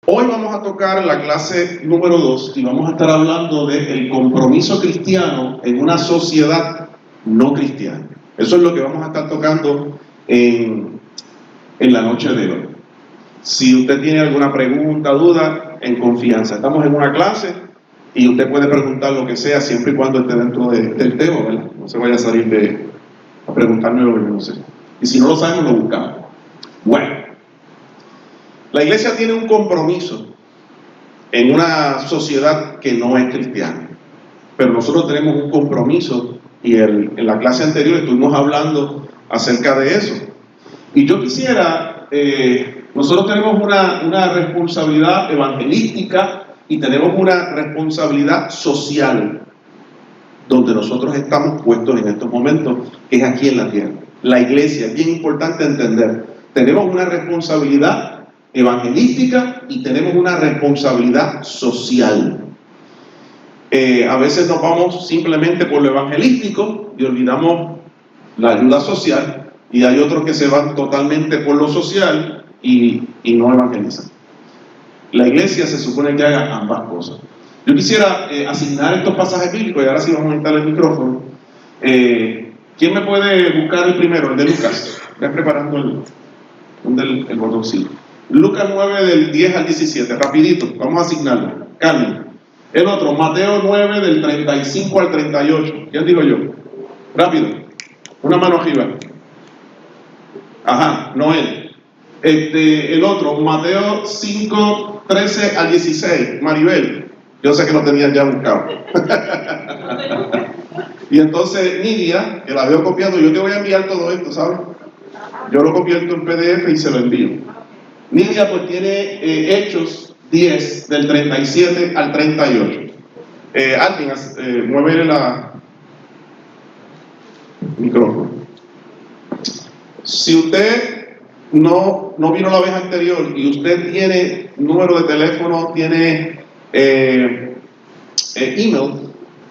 Hoy vamos a tocar la clase número 2 y vamos a estar hablando del compromiso cristiano en una sociedad no cristiana. Eso es lo que vamos a estar tocando en la noche de hoy. Si usted tiene alguna pregunta, duda, en confianza. Estamos en una clase y usted puede preguntar lo que sea siempre y cuando esté dentro del tema, ¿verdad? No se vaya a salir a preguntarme lo que no sé. Y si no lo sabemos, lo buscamos. Bueno. La iglesia tiene un compromiso en una sociedad que no es cristiana, pero nosotros tenemos un compromiso y en la clase anterior estuvimos hablando acerca de eso. Y yo quisiera, nosotros tenemos una responsabilidad evangelística y tenemos una responsabilidad social, donde nosotros estamos puestos en estos momentos, que es aquí en la tierra. La iglesia, es bien importante entender, tenemos una responsabilidad evangelística y tenemos una responsabilidad social. A veces nos vamos simplemente por lo evangelístico y olvidamos la ayuda social, y hay otros que se van totalmente por lo social y no evangelizan. La iglesia se supone que haga ambas cosas. Yo quisiera asignar estos pasajes bíblicos, y ahora sí vamos a quitar el micrófono. ¿Quién me puede buscar el primero? El de Lucas. Voy preparando el botoncito. Lucas 9 del 10 al 17, rapidito, vamos a asignarlo. Carmen. El otro, Mateo 9 del 35 al 38. ¿Quién digo yo? Rápido. Una mano arriba. Ajá, Noel. El otro, Mateo 5, 13 al 16. Maribel. Yo sé que lo tenían ya buscado. Y entonces Nidia, que la veo copiando, yo te voy a enviar todo esto, ¿sabes? Yo lo convierto en PDF y se lo envío. Nidia pues tiene Hechos 10 del 37 al 38. Alguien mueve la micrófono. Si usted no vino la vez anterior y usted tiene número de teléfono, tiene email,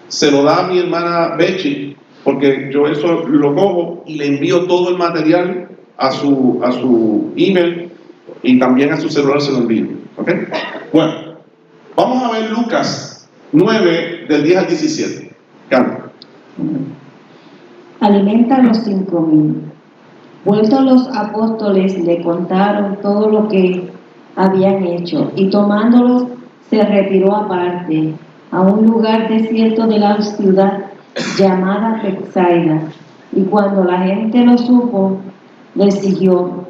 se lo da a mi hermana Bechi, porque yo eso lo cojo y le envío todo el material a su email. Y también a su celular se lo envío. ¿Ok? Bueno, vamos a ver Lucas 9 del 10 al 17. Carmen. Alimenta a los 5,000. Vueltos los apóstoles le contaron todo lo que habían hecho, y tomándolos se retiró aparte a un lugar desierto de la ciudad llamada Betsaida. Y cuando la gente lo supo, le siguió.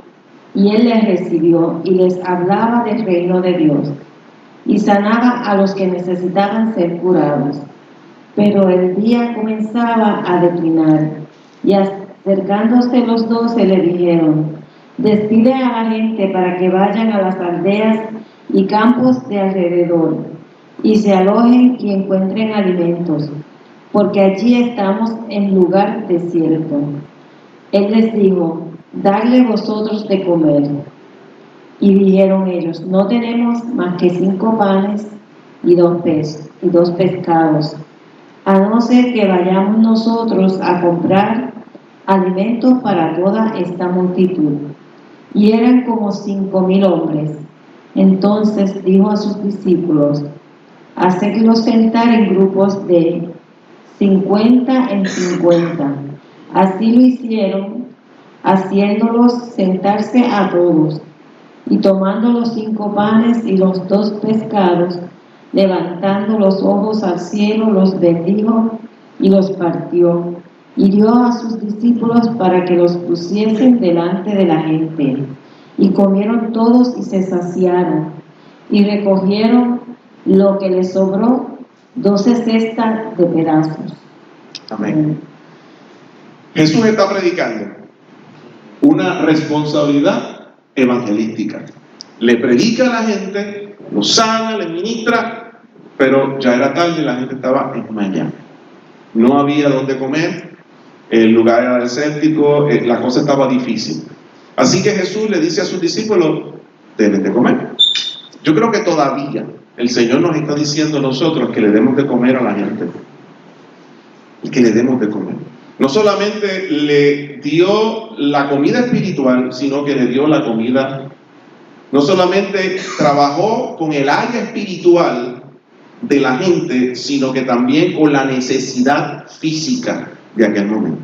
Y él les recibió y les hablaba del reino de Dios y sanaba a los que necesitaban ser curados. Pero el día comenzaba a declinar, y acercándose los 12 le dijeron: despide a la gente para que vayan a las aldeas y campos de alrededor y se alojen y encuentren alimentos, porque allí estamos en lugar desierto. Él les dijo: dadle vosotros de comer. Y dijeron ellos: no tenemos más que 5 panes y 2 pescados, a no ser que vayamos nosotros a comprar alimentos para toda esta multitud. Y eran como 5,000 hombres. Entonces dijo a sus discípulos: hacedlos sentar en grupos de 50 en 50. Así lo hicieron, haciéndolos sentarse a todos. Y tomando los 5 panes y los 2 pescados, levantando los ojos al cielo, los bendijo y los partió, y dio a sus discípulos para que los pusiesen delante de la gente. Y comieron todos y se saciaron, y recogieron lo que les sobró, 12 cestas de pedazos. Amén. Jesús está predicando una responsabilidad evangelística. Le predica a la gente, lo sana, le ministra, pero ya era tarde y la gente estaba desmayada. No había dónde comer, el lugar era desértico, la cosa estaba difícil. Así que Jesús le dice a sus discípulos: deben de comer. Yo creo que todavía el Señor nos está diciendo a nosotros que le demos de comer a la gente. Y que le demos de comer. No solamente le dio la comida espiritual, sino que le dio la comida No solamente trabajó con el área espiritual de la gente, sino que también con la necesidad física de aquel momento.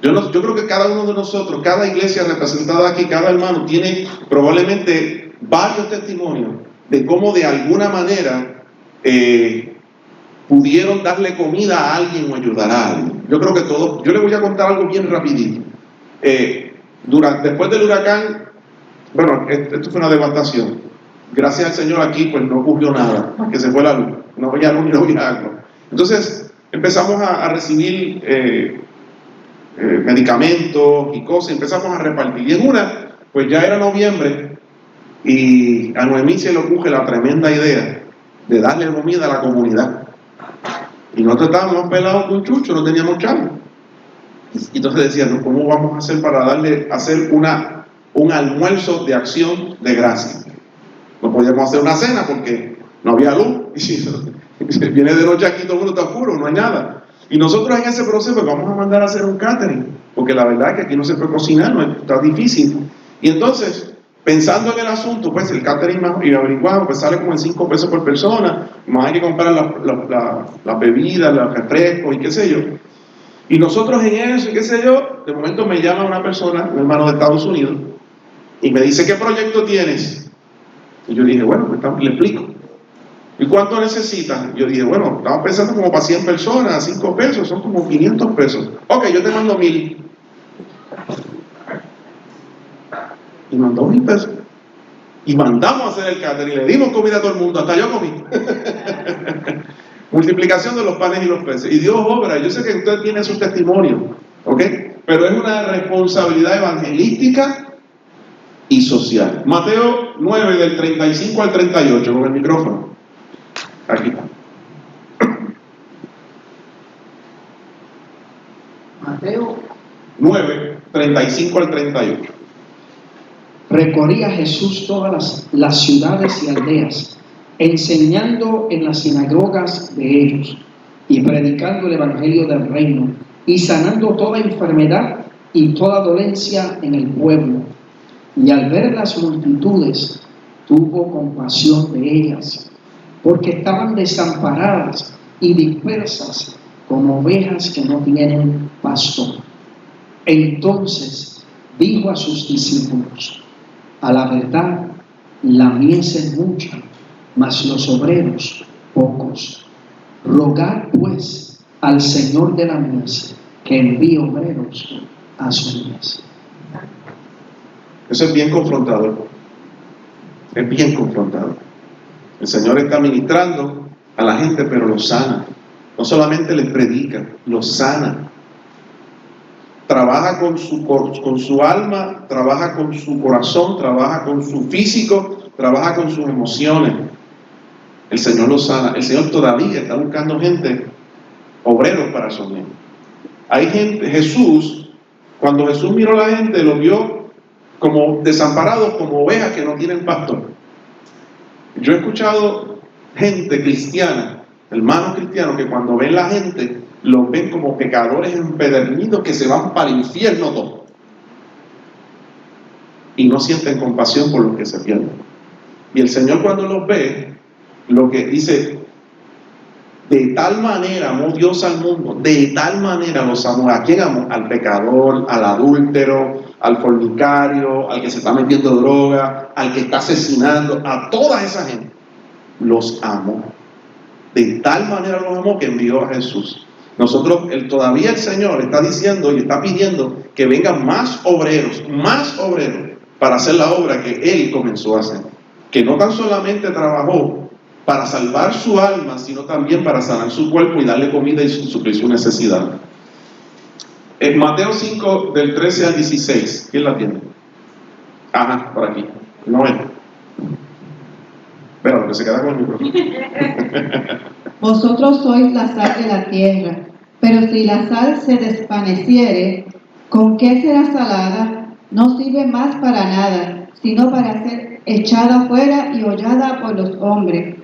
Yo creo que cada uno de nosotros, cada iglesia representada aquí, cada hermano, tiene probablemente varios testimonios de cómo de alguna manera pudieron darle comida a alguien o ayudar a alguien. Yo creo que todos, yo les voy a contar algo bien rapidito. Después del huracán, bueno, esto fue una devastación. Gracias al Señor aquí pues no ocurrió nada, más que se fue la luz, no había luz ni no había agua. Entonces empezamos a recibir medicamentos y cosas, empezamos a repartir. Y en una, pues ya era noviembre y a Noemí se le ocurre la tremenda idea de darle comida a la comunidad. Y nosotros estábamos pelados con chucho, no teníamos chavo. Y entonces decíamos, ¿cómo vamos a hacer para hacer un almuerzo de acción de gracia? No podíamos hacer una cena porque no había luz. Y viene de noche aquí, todo el mundo está oscuro, no hay nada. Y nosotros en ese proceso vamos a mandar a hacer un catering, porque la verdad es que aquí no se puede cocinar, está difícil. Y entonces, pensando en el asunto, pues el catering y averiguamos, pues sale como en 5 pesos por persona, más hay que comprar las bebidas, los refrescos y qué sé yo. Y nosotros en eso y qué sé yo, de momento me llama una persona, un hermano de Estados Unidos, y me dice, ¿qué proyecto tienes? Y yo dije, bueno, pues le explico. ¿Y cuánto necesitas? Yo dije, bueno, estamos pensando como para 100 personas, 5 pesos, son como 500 pesos. Ok, yo te mando 1000. Y mandó 1000 pesos. Y mandamos a hacer el catering, y le dimos comida a todo el mundo, hasta yo comí. Multiplicación de los panes y los peces. Y Dios obra, yo sé que usted tiene su testimonio, ¿ok? Pero es una responsabilidad evangelística y social. Mateo 9, del 35 al 38, con el micrófono. Aquí. Mateo 9, 35 al 38. Recorría Jesús todas las ciudades y aldeas, enseñando en las sinagogas de ellos y predicando el evangelio del reino y sanando toda enfermedad y toda dolencia en el pueblo. Y al ver las multitudes, tuvo compasión de ellas, porque estaban desamparadas y dispersas como ovejas que no tienen pastor. Entonces dijo a sus discípulos, a la verdad, la mies es mucha, mas los obreros pocos. Rogad pues al Señor de la mies que envíe obreros a su mies. Eso es bien confrontador. Es bien confrontador. El Señor está ministrando a la gente, pero los sana. No solamente les predica, los sana. Trabaja con su alma, trabaja con su corazón, trabaja con su físico, trabaja con sus emociones. El Señor los sana. El Señor todavía está buscando gente, obreros para su reino. Hay gente, cuando Jesús miró a la gente, lo vio como desamparados, como ovejas que no tienen pastor. Yo he escuchado gente cristiana, hermanos cristianos, que cuando ven la gente, los ven como pecadores empedernidos que se van para el infierno todos. Y no sienten compasión por los que se pierden. Y el Señor cuando los ve, lo que dice, de tal manera amó Dios al mundo, de tal manera los amó. ¿A quién amó? Al pecador, al adúltero, al fornicario, al que se está metiendo droga, al que está asesinando, a toda esa gente. Los amó. De tal manera los amó que envió a Jesús. Nosotros, todavía el Señor está diciendo y está pidiendo que vengan más obreros para hacer la obra que Él comenzó a hacer. Que no tan solamente trabajó para salvar su alma, sino también para sanar su cuerpo y darle comida y suplir su necesidad. En Mateo 5, del 13 al 16, ¿quién la tiene? Ajá, por aquí. No es. Pero que se queda con el micrófono. Vosotros sois la sal de la tierra, pero si la sal se desvaneciere, ¿con qué será salada? No sirve más para nada, sino para ser echada fuera y hollada por los hombres.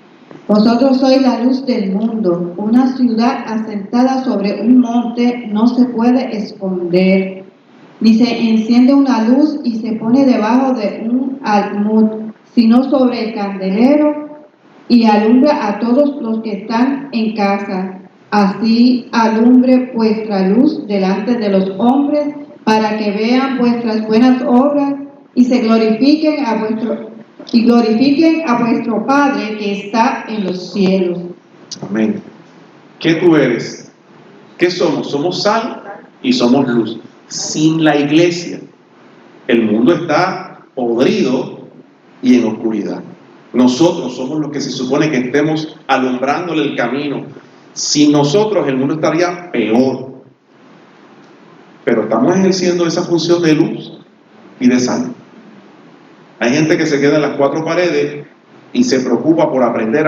Vosotros sois la luz del mundo. Una ciudad asentada sobre un monte no se puede esconder, ni se enciende una luz y se pone debajo de un almud, sino sobre el candelero, y alumbra a todos los que están en casa. Así alumbre vuestra luz delante de los hombres, para que vean vuestras buenas obras y se glorifiquen a vuestro Padre que está en los cielos. Amén. ¿Qué tú eres? ¿Qué somos? Somos sal y somos luz. Sin la iglesia, el mundo está podrido y en oscuridad. Nosotros somos los que se supone que estemos alumbrándole el camino. Sin nosotros, el mundo estaría peor. Pero estamos ejerciendo esa función de luz y de sal. Hay gente que se queda en las cuatro paredes y se preocupa por aprender,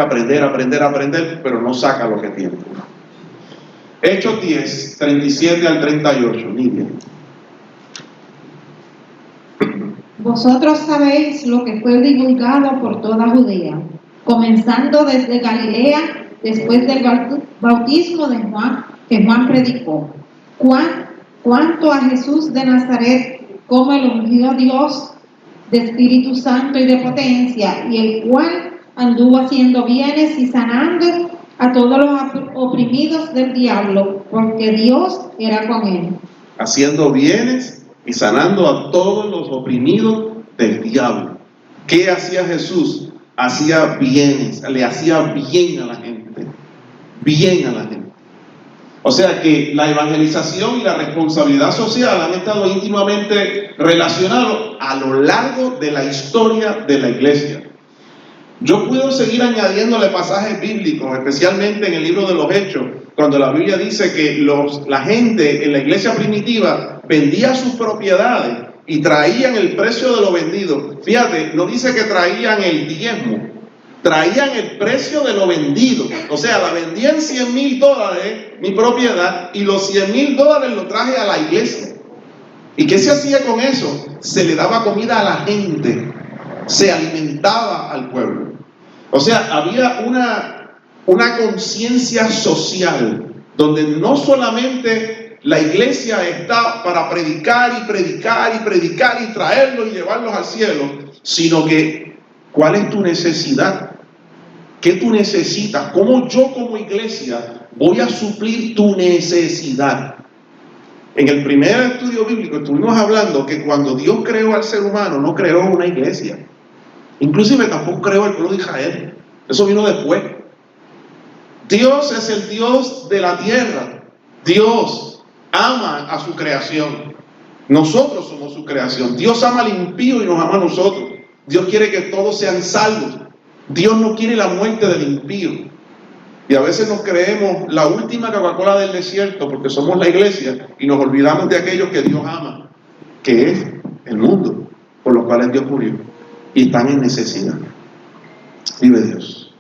pero no saca lo que tiene. Hechos 10, 37 al 38, Nidia. Vosotros sabéis lo que fue divulgado por toda Judea, comenzando desde Galilea, después del bautismo de Juan, que Juan predicó. Cuanto a Jesús de Nazaret, como el ungió Dios de Espíritu Santo y de potencia, y el cual anduvo haciendo bienes y sanando a todos los oprimidos del diablo, porque Dios era con él. Haciendo bienes y sanando a todos los oprimidos del diablo. ¿Qué hacía Jesús? Hacía bienes, le hacía bien a la gente. Bien a la gente. O sea que la evangelización y la responsabilidad social han estado íntimamente relacionados a lo largo de la historia de la iglesia. Yo puedo seguir añadiéndole pasajes bíblicos, especialmente en el libro de los Hechos, cuando la Biblia dice que la gente en la iglesia primitiva vendía sus propiedades y traían el precio de lo vendido. Fíjate, no dice que traían el diezmo, traían el precio de lo vendido. O sea, la vendían $100,000 mi propiedad, y los $100,000 lo traje a la iglesia. ¿Y qué se hacía con eso? Se le daba comida a la gente, se alimentaba al pueblo. O sea, había una conciencia social donde no solamente la iglesia está para predicar y traerlos y llevarlos al cielo, sino que ¿cuál es tu necesidad? ¿Qué tú necesitas? ¿Cómo yo como iglesia voy a suplir tu necesidad? En el primer estudio bíblico estuvimos hablando que cuando Dios creó al ser humano, no creó una iglesia. Inclusive tampoco creó el pueblo de Israel. Eso vino después. Dios es el Dios de la tierra. Dios ama a su creación. Nosotros somos su creación. Dios ama al impío y nos ama a nosotros. Dios quiere que todos sean salvos. Dios no quiere la muerte del impío. Y a veces nos creemos la última Coca-Cola del desierto porque somos la iglesia y nos olvidamos de aquellos que Dios ama, que es el mundo, por los cuales Dios murió. Y están en necesidad. Vive Dios.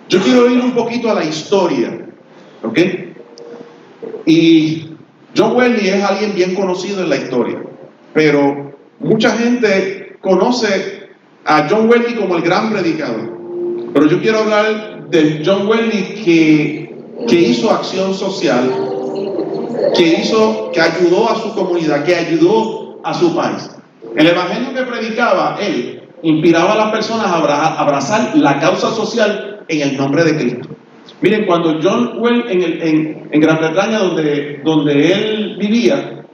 Yo quiero ir un poquito a la historia, ¿ok? Y John Wesley es alguien bien conocido en la historia, pero mucha gente conoce a John Wesley como el gran predicador. Pero yo quiero hablar de John Wesley que hizo acción social, que ayudó a su comunidad, que ayudó a su país. El evangelio que predicaba él inspiraba a las personas a abrazar la causa social en el nombre de Cristo. Miren, cuando John Wesley en Gran Bretaña, donde él vivía,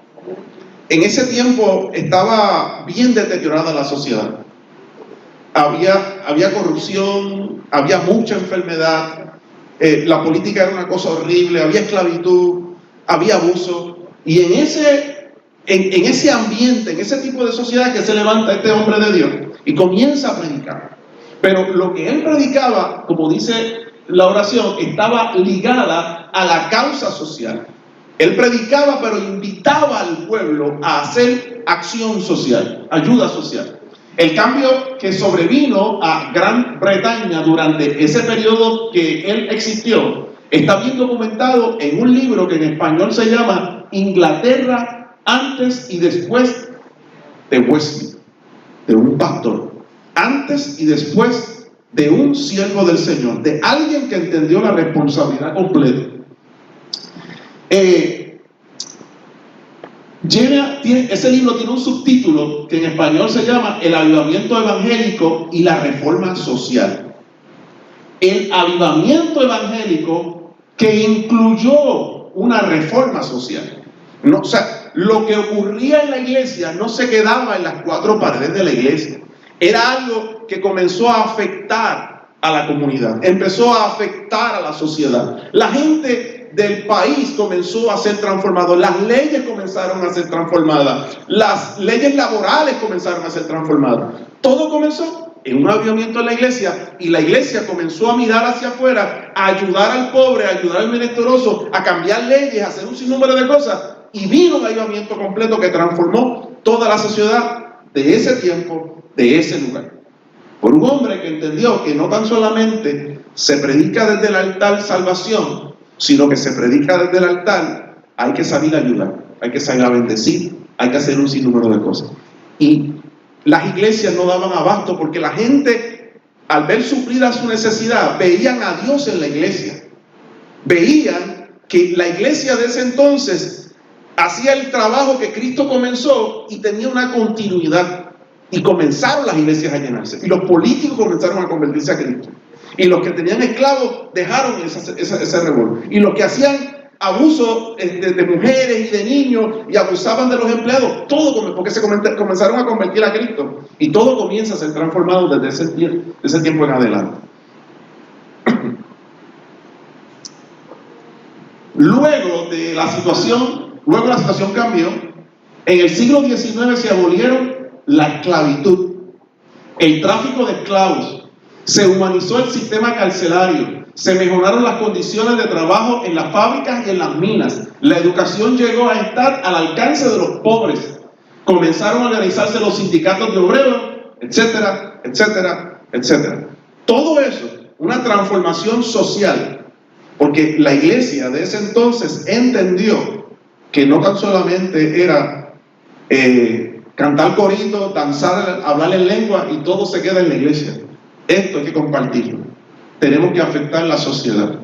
en ese tiempo estaba bien deteriorada la sociedad. Había corrupción, había mucha enfermedad, la política era una cosa horrible, había esclavitud, había abuso. Y en ese ambiente, en ese tipo de sociedad que se levanta este hombre de Dios y comienza a predicar. Pero lo que él predicaba, como dice la oración, estaba ligada a la causa social. Él predicaba, pero invitaba al pueblo a hacer acción social, ayuda social. El cambio que sobrevino a Gran Bretaña durante ese periodo que él existió está bien documentado en un libro que en español se llama Inglaterra antes y después de Wesley, de un pastor, antes y después de un siervo del Señor, de alguien que entendió la responsabilidad completa. Ese libro tiene un subtítulo que en español se llama El avivamiento evangélico y la reforma social. El avivamiento evangélico que incluyó una reforma social. No, o sea, lo que ocurría en la iglesia no se quedaba en las cuatro paredes de la iglesia. Era algo que comenzó a afectar a la comunidad, empezó a afectar a la sociedad. La gente del país comenzó a ser transformada, las leyes comenzaron a ser transformadas, las leyes laborales comenzaron a ser transformadas. Todo comenzó en un avivamiento en la iglesia, y la iglesia comenzó a mirar hacia afuera, a ayudar al pobre, a ayudar al menesteroso, a cambiar leyes, a hacer un sinnúmero de cosas, y vino un avivamiento completo que transformó toda la sociedad de ese tiempo, de ese lugar. Por un hombre que entendió que no tan solamente se predica desde el altar salvación, sino que se predica desde el altar, hay que salir a ayudar, hay que salir a bendecir, hay que hacer un sinnúmero de cosas. Y las iglesias no daban abasto porque la gente, al ver suplida su necesidad, veían a Dios en la iglesia. Veían que la iglesia de ese entonces hacía el trabajo que Cristo comenzó y tenía una continuidad. Y comenzaron las iglesias a llenarse. Y los políticos comenzaron a convertirse a Cristo. Y los que tenían esclavos dejaron ese revuelo. Y los que hacían abuso de mujeres y de niños y abusaban de los empleados, todo porque se comenzaron a convertir a Cristo. Y todo comienza a ser transformado desde ese tiempo en adelante. Luego la situación cambió. En el siglo XIX se abolieron la esclavitud, el tráfico de esclavos, se humanizó el sistema carcelario, se mejoraron las condiciones de trabajo en las fábricas y en las minas, la educación llegó a estar al alcance de los pobres, comenzaron a organizarse los sindicatos de obreros, etcétera, etcétera, etcétera. Todo eso, una transformación social, porque la iglesia de ese entonces entendió que no tan solamente era cantar corito, danzar, hablar en lengua y todo se queda en la iglesia. Esto hay que compartirlo. Tenemos que afectar la sociedad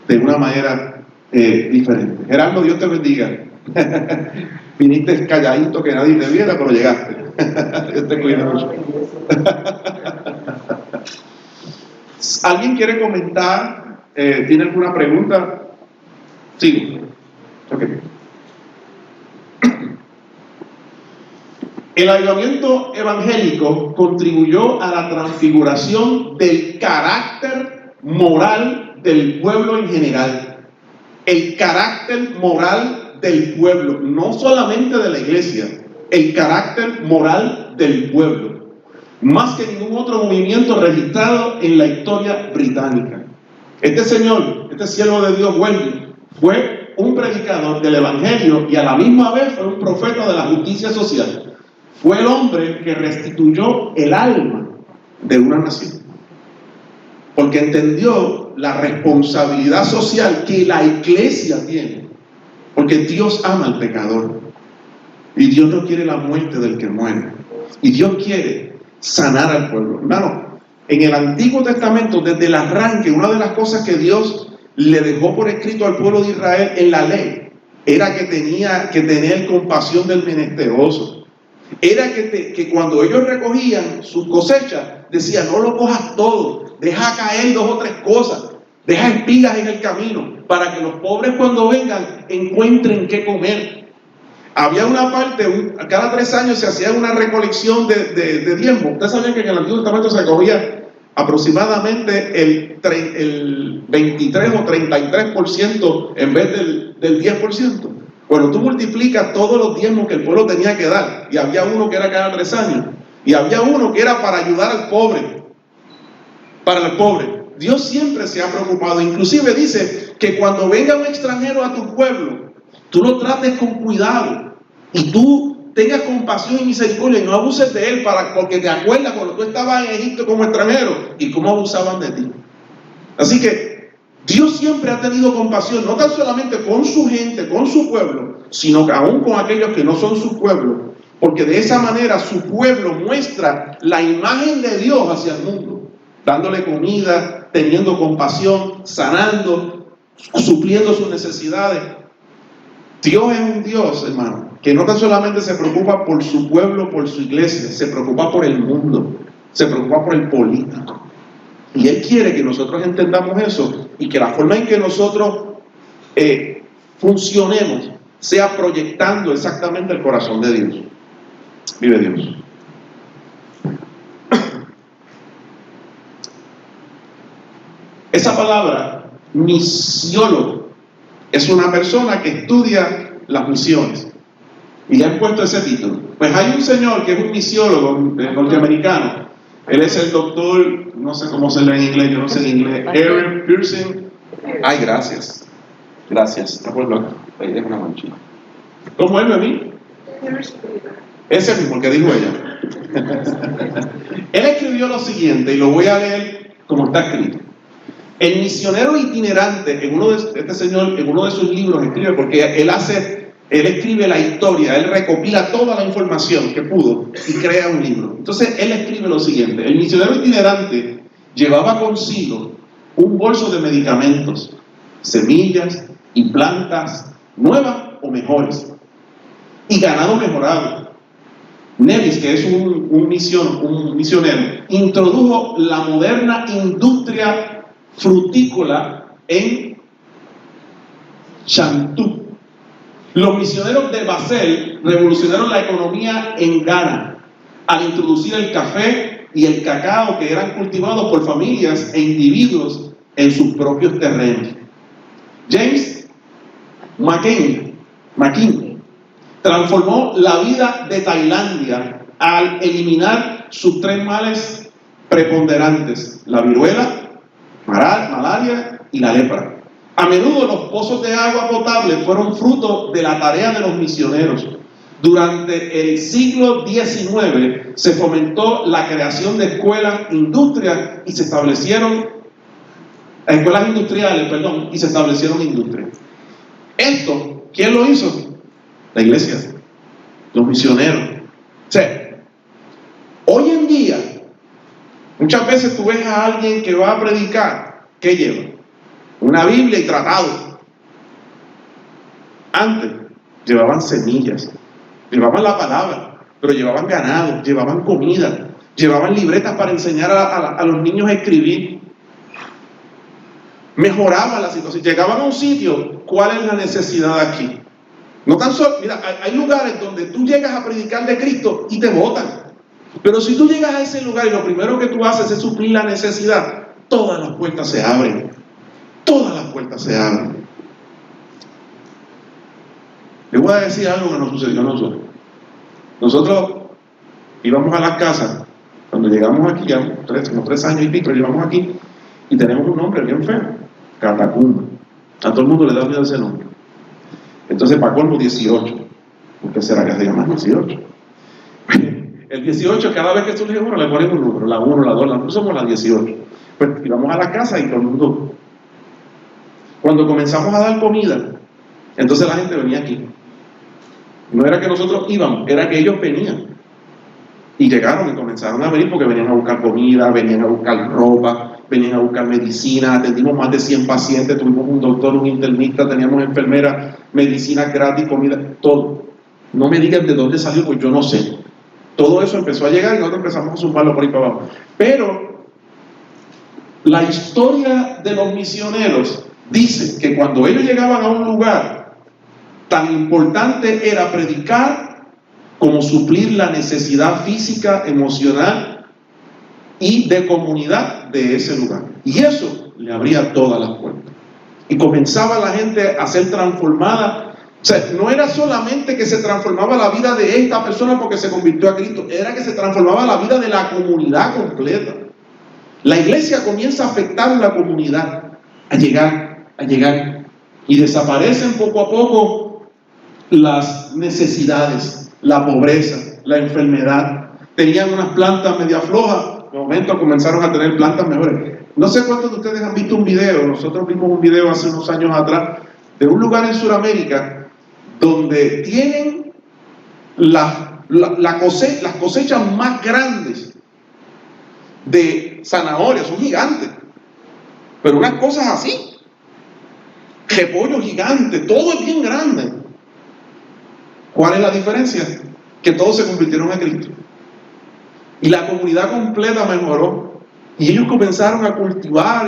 de una manera diferente. Gerardo, Dios te bendiga. Viniste calladito que nadie te viera, pero llegaste. Dios te cuida mucho. ¿Alguien quiere comentar? ¿Tiene alguna pregunta? Sí. Okay. El avivamiento evangélico contribuyó a la transfiguración del carácter moral del pueblo en general. El carácter moral del pueblo, no solamente de la iglesia, el carácter moral del pueblo. Más que ningún otro movimiento registrado en la historia británica. Este señor, este siervo de Dios, Wesley, fue un predicador del evangelio y a la misma vez fue un profeta de la justicia social. Fue el hombre que restituyó el alma de una nación. Porque entendió la responsabilidad social que la iglesia tiene. Porque Dios ama al pecador. Y Dios no quiere la muerte del que muere. Y Dios quiere sanar al pueblo. Hermano, en el Antiguo Testamento, desde el arranque, una de las cosas que Dios le dejó por escrito al pueblo de Israel en la ley, era que tenía que tener compasión del menesteroso. Era que cuando ellos recogían sus cosechas, decía, no lo cojas todo, deja caer 2 o 3 cosas, deja espigas en el camino, para que los pobres cuando vengan encuentren qué comer. Había una parte, cada 3 años se hacía una recolección de diezmo. Ustedes sabían que en el Antiguo Testamento se recogía aproximadamente el 23 o 33% en vez del 10%. Bueno, tú multiplicas todos los diezmos que el pueblo tenía que dar, y había uno que era cada 3 años, y había uno que era para ayudar al pobre, para el pobre. Dios siempre se ha preocupado, inclusive dice que cuando venga un extranjero a tu pueblo, tú lo trates con cuidado, y tú tengas compasión y misericordia, y no abuses de él, porque te acuerdas cuando tú estabas en Egipto como extranjero, y cómo abusaban de ti. Así que Dios siempre ha tenido compasión, no tan solamente con su gente, con su pueblo, sino que aún con aquellos que no son su pueblo, porque de esa manera su pueblo muestra la imagen de Dios hacia el mundo, dándole comida, teniendo compasión, sanando, supliendo sus necesidades. Dios es un Dios, hermano, que no tan solamente se preocupa por su pueblo, por su iglesia, se preocupa por el mundo, se preocupa por el político. Y Él quiere que nosotros entendamos eso y que la forma en que nosotros funcionemos sea proyectando exactamente el corazón de Dios. Vive Dios. Esa palabra, misiólogo, es una persona que estudia las misiones. Y le han puesto ese título. Pues hay un señor que es un misiólogo norteamericano. Él es el doctor, no sé cómo se lee en inglés, yo no sé en inglés, Aaron Pearson. Ay, gracias. Gracias. Es una manchita. ¿Cómo es, mí? Ese mismo, el que dijo ella. Él escribió lo siguiente, y lo voy a leer como está escrito. El misionero itinerante, este señor, en uno de sus libros escribe, porque él escribe la historia, él recopila toda la información que pudo y crea un libro. Entonces él escribe lo siguiente: el misionero itinerante llevaba consigo un bolso de medicamentos, semillas y plantas nuevas o mejores, y ganado mejorado. Nevis, que es un misionero, introdujo la moderna industria frutícola en Chantú. Los misioneros de Basel revolucionaron la economía en Ghana al introducir el café y el cacao que eran cultivados por familias e individuos en sus propios terrenos. James McKinney transformó la vida de Tailandia al eliminar sus 3 males preponderantes: la viruela, malaria y la lepra. A menudo los pozos de agua potable fueron fruto de la tarea de los misioneros. Durante el siglo XIX se fomentó la creación de escuelas industriales y se establecieron industrias. Esto, ¿quién lo hizo? La iglesia, los misioneros. O sea, hoy en día, muchas veces tú ves a alguien que va a predicar, ¿qué lleva? Una Biblia y tratado. Antes llevaban semillas, llevaban la palabra, pero llevaban ganado, llevaban comida, llevaban libretas para enseñar a los niños a escribir. Mejoraban la situación. Llegaban a un sitio, ¿cuál es la necesidad aquí? No tan solo, mira, hay lugares donde tú llegas a predicar de Cristo y te botan. Pero si tú llegas a ese lugar y lo primero que tú haces es suplir la necesidad, todas las puertas se abren. Todas las puertas se abren. Les voy a decir algo que nos sucedió a nosotros. Nosotros íbamos a las casas, cuando llegamos aquí, ya como 3 años y pico, llegamos aquí y tenemos un nombre bien feo: Catacumba. A todo el mundo le da miedo ese nombre. Entonces, para colmo, 18. ¿Por qué será que se llama 18? El 18, cada vez que surge uno, le ponemos un número: la 1, la 2, nosotros somos la 18. Pues íbamos a la casa y todo el mundo. Cuando comenzamos a dar comida, entonces la gente venía aquí. No era que nosotros íbamos, era que ellos venían. Y llegaron y comenzaron a venir porque venían a buscar comida, venían a buscar ropa, venían a buscar medicina. Atendimos más de 100 pacientes, tuvimos un doctor, un internista, teníamos enfermeras, medicina gratis, comida, todo. No me digan de dónde salió, pues yo no sé. Todo eso empezó a llegar y nosotros empezamos a sumarlo por ahí para abajo. Pero la historia de los misioneros dice que cuando ellos llegaban a un lugar, tan importante era predicar como suplir la necesidad física, emocional y de comunidad de ese lugar. Y eso le abría todas las puertas. Y comenzaba la gente a ser transformada. O sea, no era solamente que se transformaba la vida de esta persona porque se convirtió a Cristo, era que se transformaba la vida de la comunidad completa. La iglesia comienza a afectar la comunidad, a llegar, y desaparecen poco a poco las necesidades, la pobreza, la enfermedad. Tenían unas plantas media flojas, de momento comenzaron a tener plantas mejores. No sé cuántos de ustedes han visto un video, nosotros vimos un video hace unos años atrás, de un lugar en Sudamérica donde tienen las cosechas más grandes de zanahorias, son gigantes, pero unas cosas así, repollo gigante, todo es bien grande. ¿Cuál es la diferencia? Que todos se convirtieron a Cristo. Y la comunidad completa mejoró. Y ellos comenzaron a cultivar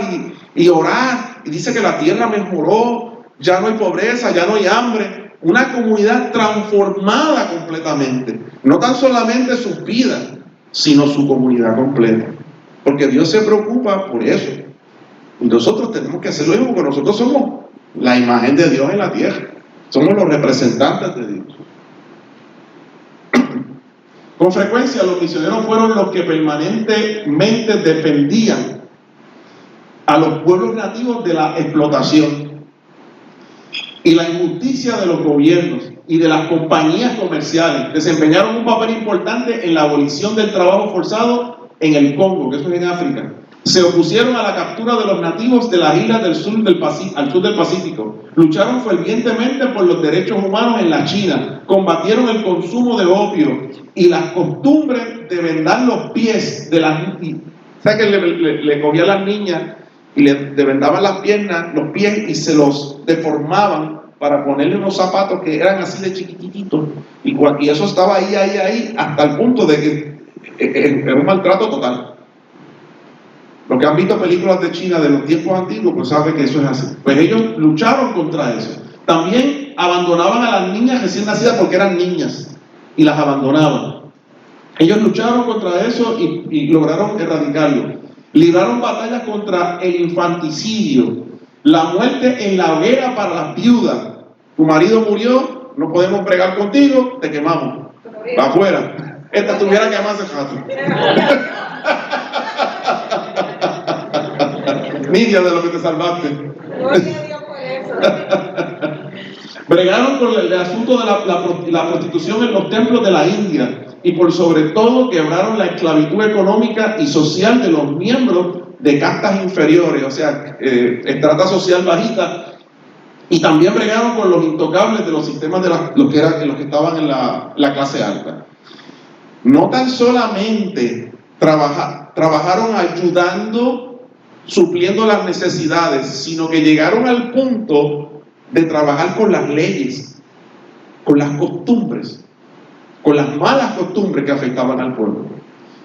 y orar. Y dice que la tierra mejoró. Ya no hay pobreza, ya no hay hambre. Una comunidad transformada completamente. No tan solamente sus vidas, sino su comunidad completa. Porque Dios se preocupa por eso. Y nosotros tenemos que hacerlo mismo, porque nosotros somos la imagen de Dios en la tierra. Somos los representantes de Dios. Con frecuencia los misioneros fueron los que permanentemente defendían a los pueblos nativos de la explotación y la injusticia de los gobiernos y de las compañías comerciales. Desempeñaron un papel importante en la abolición del trabajo forzado en el Congo, que eso es en África. Se opusieron a la captura de los nativos de las islas del sur al sur del Pacífico. Lucharon fervientemente por los derechos humanos en la China. Combatieron el consumo de opio y las costumbres de vendar los pies de las niñas. O sea que le cogían a las niñas y le vendaban las piernas, los pies, y se los deformaban para ponerle unos zapatos que eran así de chiquititos. Y eso estaba ahí, hasta el punto de que era un maltrato total. Los que han visto películas de China de los tiempos antiguos, pues saben que eso es así. Pues ellos lucharon contra eso. También abandonaban a las niñas recién nacidas porque eran niñas y las abandonaban. Ellos lucharon contra eso y lograron erradicarlo. Libraron batallas contra el infanticidio, la muerte en la hoguera para las viudas. Tu marido murió, no podemos bregar contigo, te quemamos. Va afuera. Esta tuviera que amarse jato. Nidia, de lo que te salvaste. Gloria a Dios por eso. Bregaron con el asunto de la prostitución en los templos de la India, y por sobre todo quebraron la esclavitud económica y social de los miembros de castas inferiores, o sea, estrata social bajita, y también bregaron con los intocables de los sistemas de los que estaban en la clase alta. No tan solamente trabajaron ayudando, supliendo las necesidades, sino que llegaron al punto de trabajar con las leyes, con las costumbres, con las malas costumbres que afectaban al pueblo.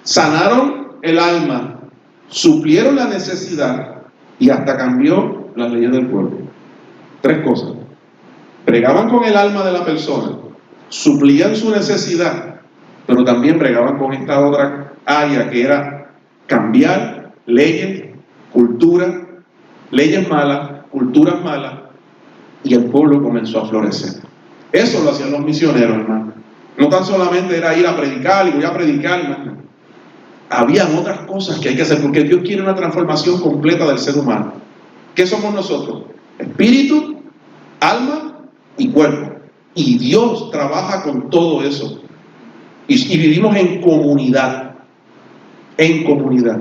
Sanaron el alma, suplieron la necesidad y hasta cambió las leyes del pueblo. 3 cosas. Bregaban con el alma de la persona, suplían su necesidad, pero también bregaban con esta otra área que era cambiar leyes, cultura, leyes malas, culturas malas, y el pueblo comenzó a florecer. Eso lo hacían los misioneros, hermano. No tan solamente era ir a predicar y voy a predicar, hermano. Habían otras cosas que hay que hacer, porque Dios quiere una transformación completa del ser humano. ¿Qué somos nosotros? Espíritu, alma y cuerpo. Y Dios trabaja con todo eso. Y vivimos en comunidad. En comunidad.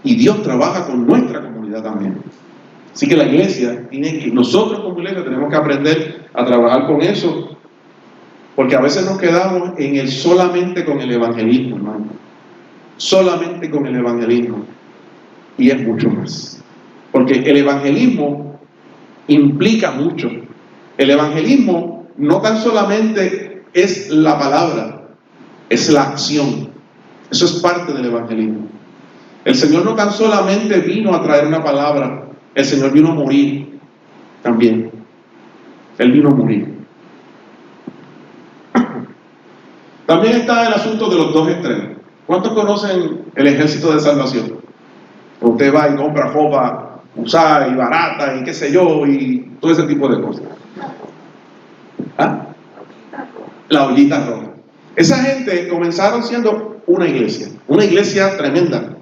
Y Dios trabaja con nuestra comunidad también. Así que la iglesia nosotros como iglesia tenemos que aprender a trabajar con eso, porque a veces nos quedamos solamente con el evangelismo, hermano. Solamente con el evangelismo. Y es mucho más. Porque el evangelismo implica mucho. El evangelismo no tan solamente es la palabra, es la acción. Eso es parte del evangelismo. El Señor no tan solamente vino a traer una palabra, el Señor vino a morir también. Él vino a morir. También está el asunto de los 2 extremos. ¿Cuántos conocen el ejército de salvación? Usted va y compra ropa usada y barata y qué sé yo, y todo ese tipo de cosas. ¿Ah? La ollita roja. Esa gente comenzaron siendo una iglesia tremenda.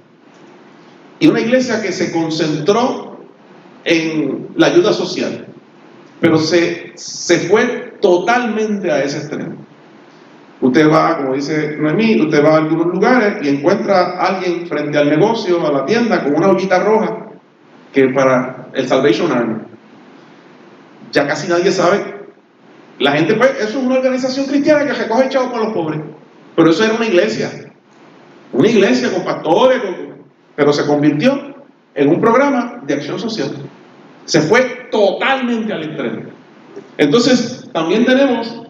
Y una iglesia que se concentró en la ayuda social, pero se fue totalmente a ese extremo. Usted va, como dice Noemí, usted va a algunos lugares y encuentra a alguien frente al negocio, a la tienda, con una ollita roja, que para el Salvation Army. Ya casi nadie sabe. La gente, pues, eso es una organización cristiana que recoge chavos con los pobres. Pero eso era una iglesia con pastores, pero se convirtió en un programa de acción social. Se fue totalmente al extremo. Entonces, también tenemos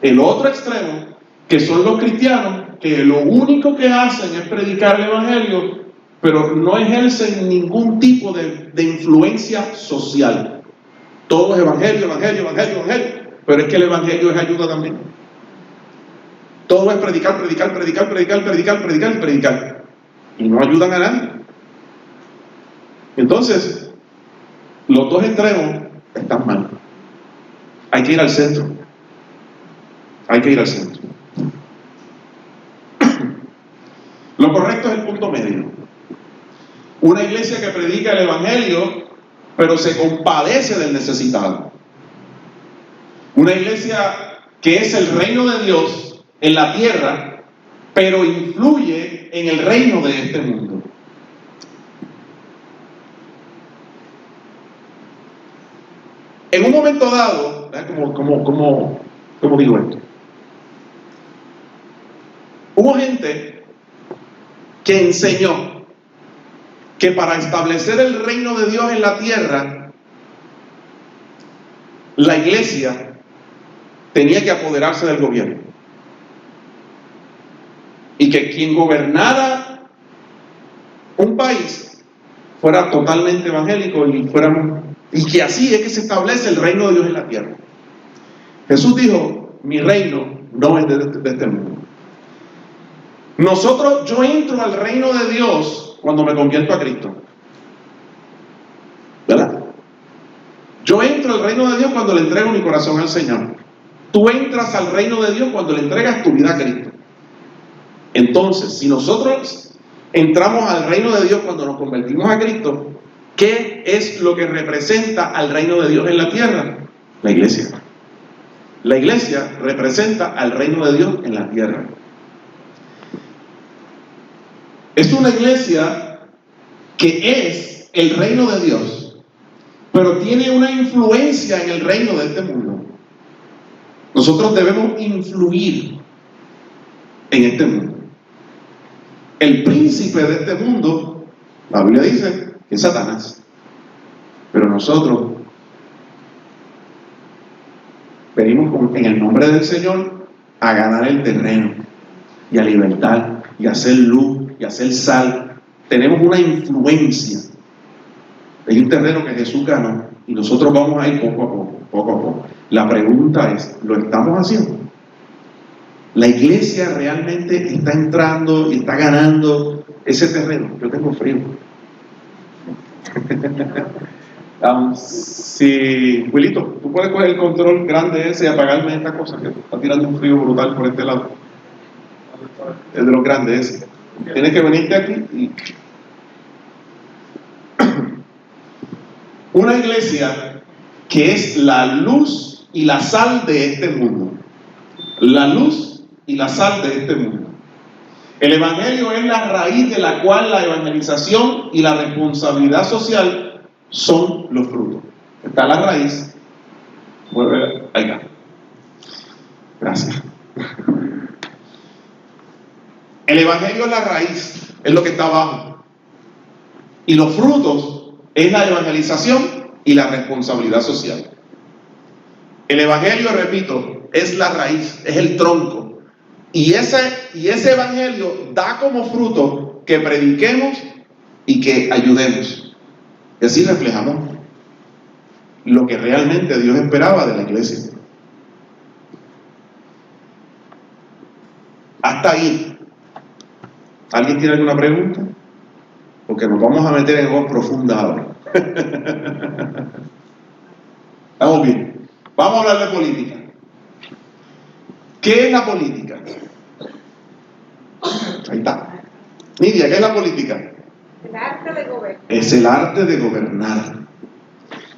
el otro extremo, que son los cristianos, que lo único que hacen es predicar el evangelio, pero no ejercen ningún tipo de influencia social. Todo es evangelio, evangelio, evangelio, evangelio, pero es que el evangelio es ayuda también. Todo es predicar, predicar, predicar, predicar, predicar, predicar, predicar, y no ayudan a nadie. Entonces, los dos extremos están mal. Hay que ir al centro. Hay que ir al centro. Lo correcto es el punto medio. Una iglesia que predica el evangelio, pero se compadece del necesitado. Una iglesia que es el reino de Dios en la tierra, pero influye en el reino de este mundo. En un momento dado, ¿cómo digo esto? Hubo gente que enseñó que para establecer el reino de Dios en la tierra, la iglesia tenía que apoderarse del gobierno. Y que quien gobernara un país fuera totalmente evangélico y que así es que se establece el reino de Dios en la tierra. Jesús dijo, mi reino no es de este mundo. Yo entro al reino de Dios cuando me convierto a Cristo. ¿Verdad? Yo entro al reino de Dios cuando le entrego mi corazón al Señor. Tú entras al reino de Dios cuando le entregas tu vida a Cristo. Entonces, si nosotros entramos al reino de Dios cuando nos convertimos a Cristo, ¿qué es lo que representa al reino de Dios en la tierra? La iglesia. La iglesia representa al reino de Dios en la tierra. Es una iglesia que es el reino de Dios, pero tiene una influencia en el reino de este mundo. Nosotros debemos influir en este mundo. El príncipe de este mundo, la Biblia dice que es Satanás. Pero nosotros venimos en el nombre del Señor a ganar el terreno y a libertar y a hacer luz y a hacer sal. Tenemos una influencia. Hay un terreno que Jesús ganó y nosotros vamos a ir poco a poco, poco a poco. La pregunta es, ¿lo estamos haciendo? La iglesia realmente está entrando y está ganando ese terreno. Yo tengo frío. Si, Wilito, tú puedes coger el control grande ese y apagarme esta cosa que está tirando un frío brutal por este lado. Es de los grandes ese. Tienes que venirte aquí y... Una iglesia que es la luz y la sal de este mundo. La luz y la sal de este mundo. El evangelio es la raíz de la cual la evangelización y la responsabilidad social son los frutos. Está la raíz. Vuelve, ahí está. Gracias. El evangelio es la raíz, es lo que está abajo. Y los frutos es la evangelización y la responsabilidad social. El evangelio, repito, es la raíz, es el tronco. Y ese evangelio da como fruto que prediquemos y que ayudemos. Y así reflejamos lo que realmente Dios esperaba de la iglesia. Hasta ahí. ¿Alguien tiene alguna pregunta? Porque nos vamos a meter en aguas profundas ahora. ¿Estamos bien? Vamos a hablar de política. ¿Qué es la política? Ahí está. Nidia, ¿qué es la política? El arte de gobernar. Es el arte de gobernar.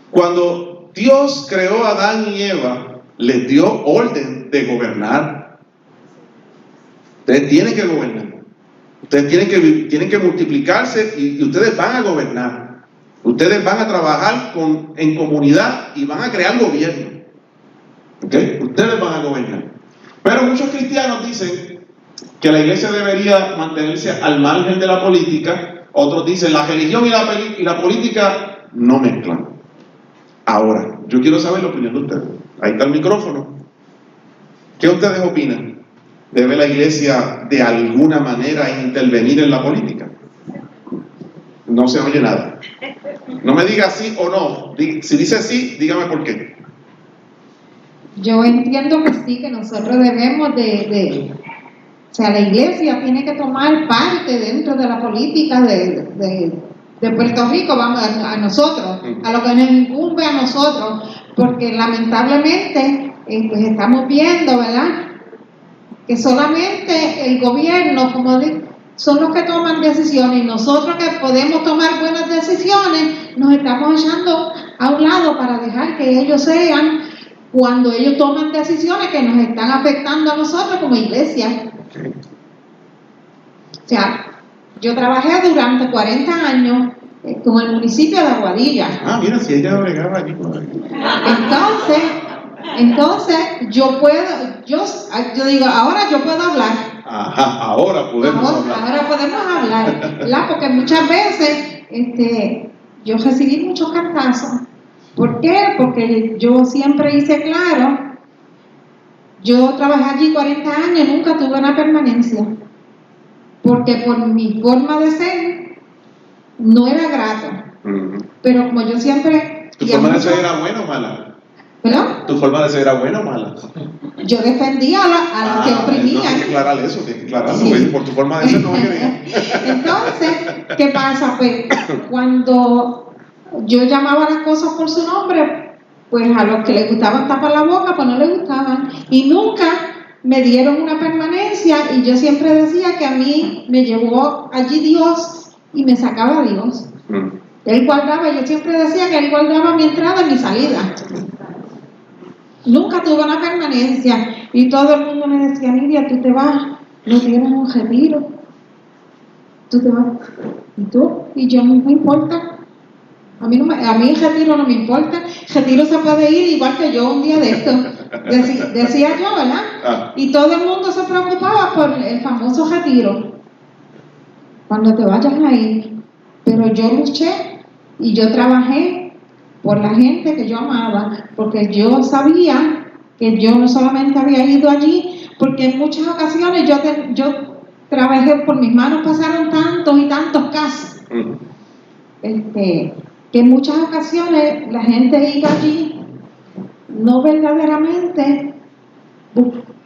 Cuando Dios creó a Adán y Eva, les dio orden de gobernar. Ustedes tienen que gobernar. Ustedes tienen que multiplicarse y ustedes van a gobernar. Ustedes van a trabajar en comunidad y van a crear gobierno. ¿Okay? Ustedes van a gobernar. Pero muchos cristianos dicen que la iglesia debería mantenerse al margen de la política. Otros dicen la religión y la política no mezclan. Ahora, yo quiero saber la opinión de ustedes. Ahí está el micrófono. ¿Qué ustedes opinan? ¿Debe la iglesia de alguna manera intervenir en la política? No se oye nada. No me diga sí o no. Si dice sí, dígame por qué. Yo entiendo que sí, que nosotros debemos o sea, la iglesia tiene que tomar parte dentro de la política de Puerto Rico, vamos, a nosotros, a lo que nos incumbe a nosotros, porque lamentablemente pues estamos viendo, ¿verdad?, que solamente el gobierno, como son los que toman decisiones, y nosotros que podemos tomar buenas decisiones, nos estamos echando a un lado para dejar que ellos sean, cuando ellos toman decisiones que nos están afectando a nosotros como iglesia. O sea, yo trabajé durante 40 años con el municipio de Aguadilla. Ah, mira, si ella bregaba allí por ahí. Entonces, yo digo, ahora yo puedo hablar. Ajá, ahora podemos hablar. Ahora podemos hablar, ¿verdad? Porque muchas veces yo recibí muchos cantazos. ¿Por qué? Porque yo siempre hice claro, yo trabajé allí 40 años y nunca tuve una permanencia. Porque por mi forma de ser, no era grato. Pero como yo siempre... ¿Tu forma de ser era buena o mala? ¿Perdón? ¿Tu forma de ser era buena o mala? Yo defendía a la que oprimía. No, hay que aclarar eso, tienes que aclararlo, Sí. por tu forma de ser no me quería. Entonces, ¿qué pasa? Pues cuando yo llamaba las cosas por su nombre, pues a los que les gustaba tapar la boca, pues no les gustaban. Y nunca me dieron una permanencia, y yo siempre decía que a mí me llevó allí Dios y me sacaba Dios. Él guardaba, yo siempre decía que Él guardaba mi entrada y mi salida. Nunca tuve una permanencia, y todo el mundo me decía, Nidia, tú te vas, no tienes un retiro, tú te vas, ¿y tú? Y yo, no me importa, a mí el retiro no me importa, el retiro se puede ir igual que yo un día de esto, decía yo, ¿verdad? Y todo el mundo se preocupaba por el famoso retiro, cuando te vayas a ir, pero yo luché y yo trabajé por la gente que yo amaba, porque yo sabía que yo no solamente había ido allí, porque en muchas ocasiones yo trabajé, por mis manos pasaron tantos y tantos casos, que en muchas ocasiones la gente iba allí no verdaderamente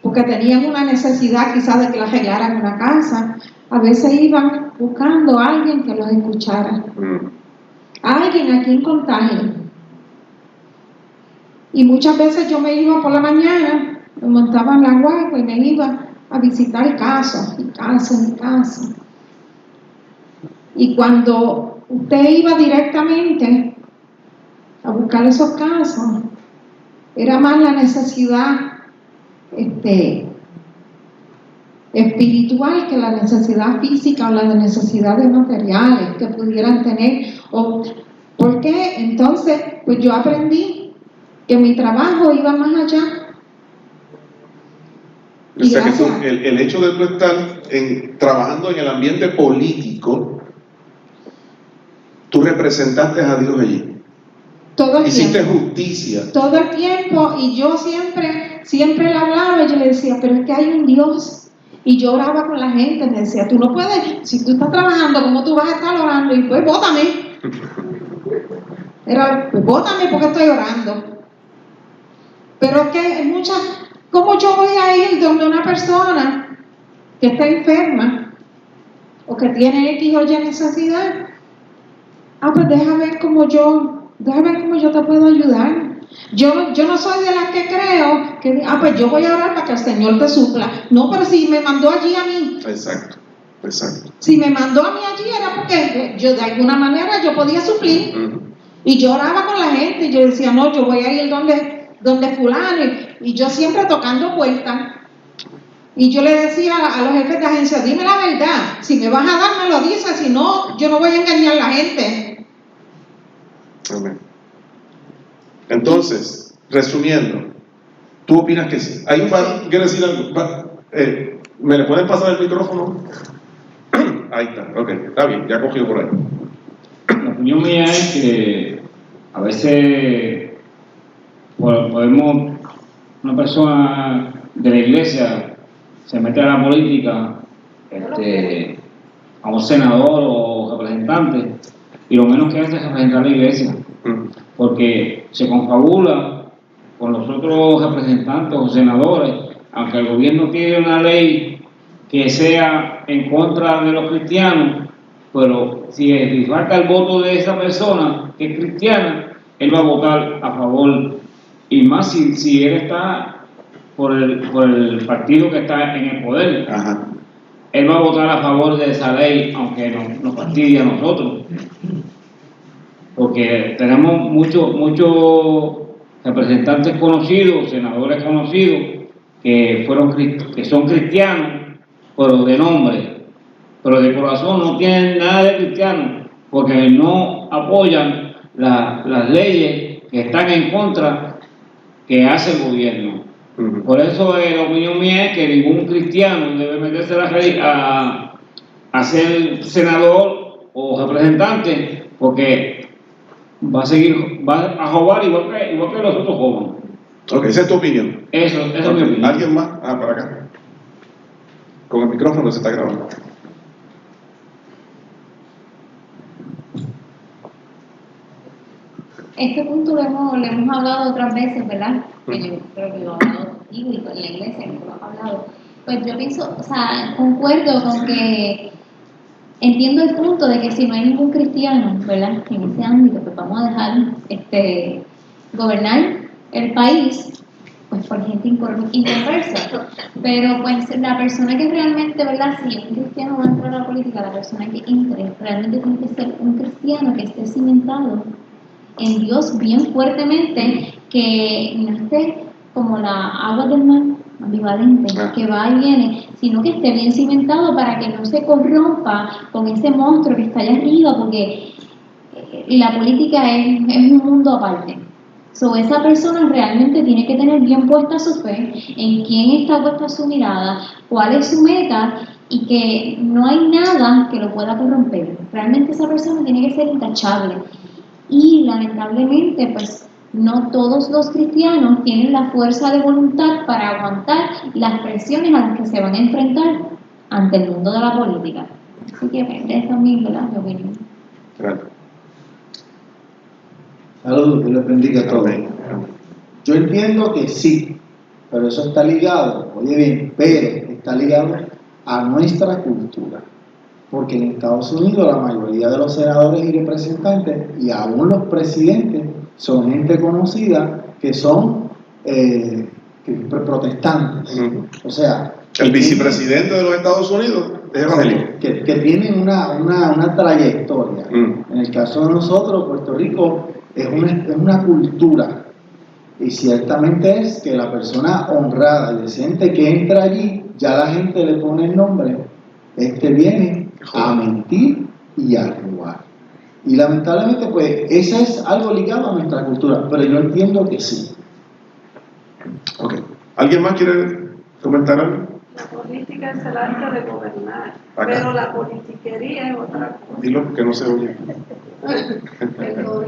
porque tenían una necesidad quizás de que la arreglaran una casa, a veces iban buscando a alguien que los escuchara, a alguien a quien contagiar. Y muchas veces yo me iba por la mañana, me montaba en la guagua y me iba a visitar casos y casos y casos. Y cuando usted iba directamente a buscar esos casos, era más la necesidad espiritual que la necesidad física o la necesidad de materiales que pudieran tener. ¿Por qué? Entonces, pues yo aprendí que mi trabajo iba más allá. O sea que el hecho de tú estar trabajando en el ambiente político, tú representaste a Dios allí. Todo el Hiciste tiempo. justicia. Todo el tiempo, y yo siempre le hablaba, y yo le decía, pero es que hay un Dios. Y yo oraba con la gente, me decía, tú no puedes, si tú estás trabajando, ¿cómo tú vas a estar orando? Y pues, bótame. Pues bótame porque estoy orando. Pero es que ¿cómo yo voy a ir donde una persona que está enferma o que tiene X o Y necesidad? Pues déjame ver cómo yo te puedo ayudar. Yo no soy de las que creo que, pues yo voy a orar para que el Señor te supla. No, pero si me mandó allí a mí. Exacto. Si me mandó a mí allí era porque yo de alguna manera yo podía suplir. Y yo oraba con la gente y yo decía, no, yo voy a ir donde fulano, y yo siempre tocando puertas. Y yo le decía a los jefes de agencia, dime la verdad, si me vas a dar me lo dices, si no, yo no voy a engañar a la gente. Amén. Entonces, resumiendo, ¿tú opinas que sí? ¿Hay un varón que quiere decir algo? ¿Me le pueden pasar el micrófono? Ahí está, ok, está bien, ya cogió por ahí. La opinión mía es que a veces podemos, una persona de la iglesia se mete a la política, a un senador o representante, y lo menos que hace es representar a la iglesia, porque se confabula con los otros representantes o senadores, aunque el gobierno tiene una ley que sea en contra de los cristianos, pero si falta el voto de esa persona que es cristiana, él va a votar a favor, y más si él está por el partido que está en el poder. Ajá. Él va a votar a favor de esa ley, aunque nos fastidie a nosotros, porque tenemos muchos representantes conocidos, senadores conocidos, que son cristianos, pero de nombre, pero de corazón no tienen nada de cristiano, porque no apoyan las leyes que están en contra que hace el gobierno. Por eso la opinión mía es que ningún cristiano debe meterse a ser senador o representante, porque va a robar igual que los otros roban. Ok, esa es tu opinión. Esa es mi opinión. ¿Alguien más? Para acá. Con el micrófono se está grabando. Este punto lo hemos hablado otras veces, ¿verdad? Que yo creo que lo he hablado contigo y con la iglesia, que lo he hablado. Pues yo pienso, o sea, concuerdo con que entiendo el punto de que si no hay ningún cristiano, ¿verdad? En ese ámbito, pues vamos a dejar gobernar el país, pues por gente inconversa. Pero pues la persona que realmente, ¿verdad? Si un cristiano va a entrar a la política, la persona que entre realmente tiene que ser un cristiano que esté cimentado en Dios bien fuertemente, que no esté como la agua del mar, ambivalente, que va y viene, sino que esté bien cimentado para que no se corrompa con ese monstruo que está allá arriba, porque la política es un mundo aparte. Esa persona realmente tiene que tener bien puesta su fe, en quién está puesta su mirada, cuál es su meta, y que no hay nada que lo pueda corromper. Realmente esa persona tiene que ser intachable. Y lamentablemente, pues, no todos los cristianos tienen la fuerza de voluntad para aguantar las presiones a las que se van a enfrentar ante el mundo de la política. Así que esa es mi opinión. Claro. Saludos, que les bendiga a todos. Yo entiendo que sí, pero eso está ligado, oye bien, pero está ligado a nuestra cultura. Porque en Estados Unidos la mayoría de los senadores y representantes, y aún los presidentes, son gente conocida que son protestantes. O sea, el vicepresidente de los Estados Unidos es evangélico. Que tienen una trayectoria. En el caso de nosotros, Puerto Rico es una cultura, y ciertamente es que la persona honrada y decente que entra allí, ya la gente le pone el nombre, viene a mentir y a robar. Y lamentablemente, pues, eso es algo ligado a nuestra cultura, pero yo entiendo que sí. Ok. ¿Alguien más quiere comentar algo? La política es el arte de gobernar, Acá. pero la politiquería es otra cosa. Dilo porque no se oye. Perdón.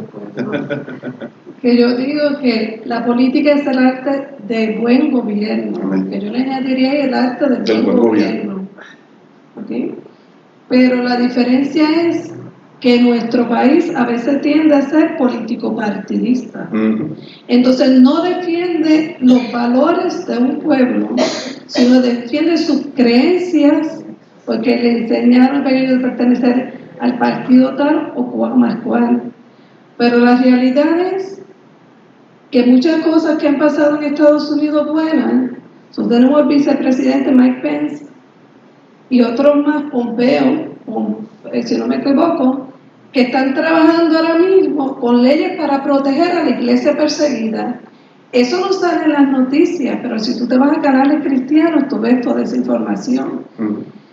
Que yo digo que la política es el arte de buen gobierno, que yo le añadiría el arte del buen gobierno. ¿Okay? Pero la diferencia es que nuestro país a veces tiende a ser político-partidista. Entonces no defiende los valores de un pueblo, sino defiende sus creencias, porque le enseñaron que ellos pertenecer al partido tal o más cual. Pero la realidad es que muchas cosas que han pasado en Estados Unidos buenas, tenemos el vicepresidente Mike Pence y otros más, Pompeo, si no me equivoco, que están trabajando ahora mismo con leyes para proteger a la iglesia perseguida. Eso no sale en las noticias, pero si tú te vas a canales cristianos, tú ves toda esa información.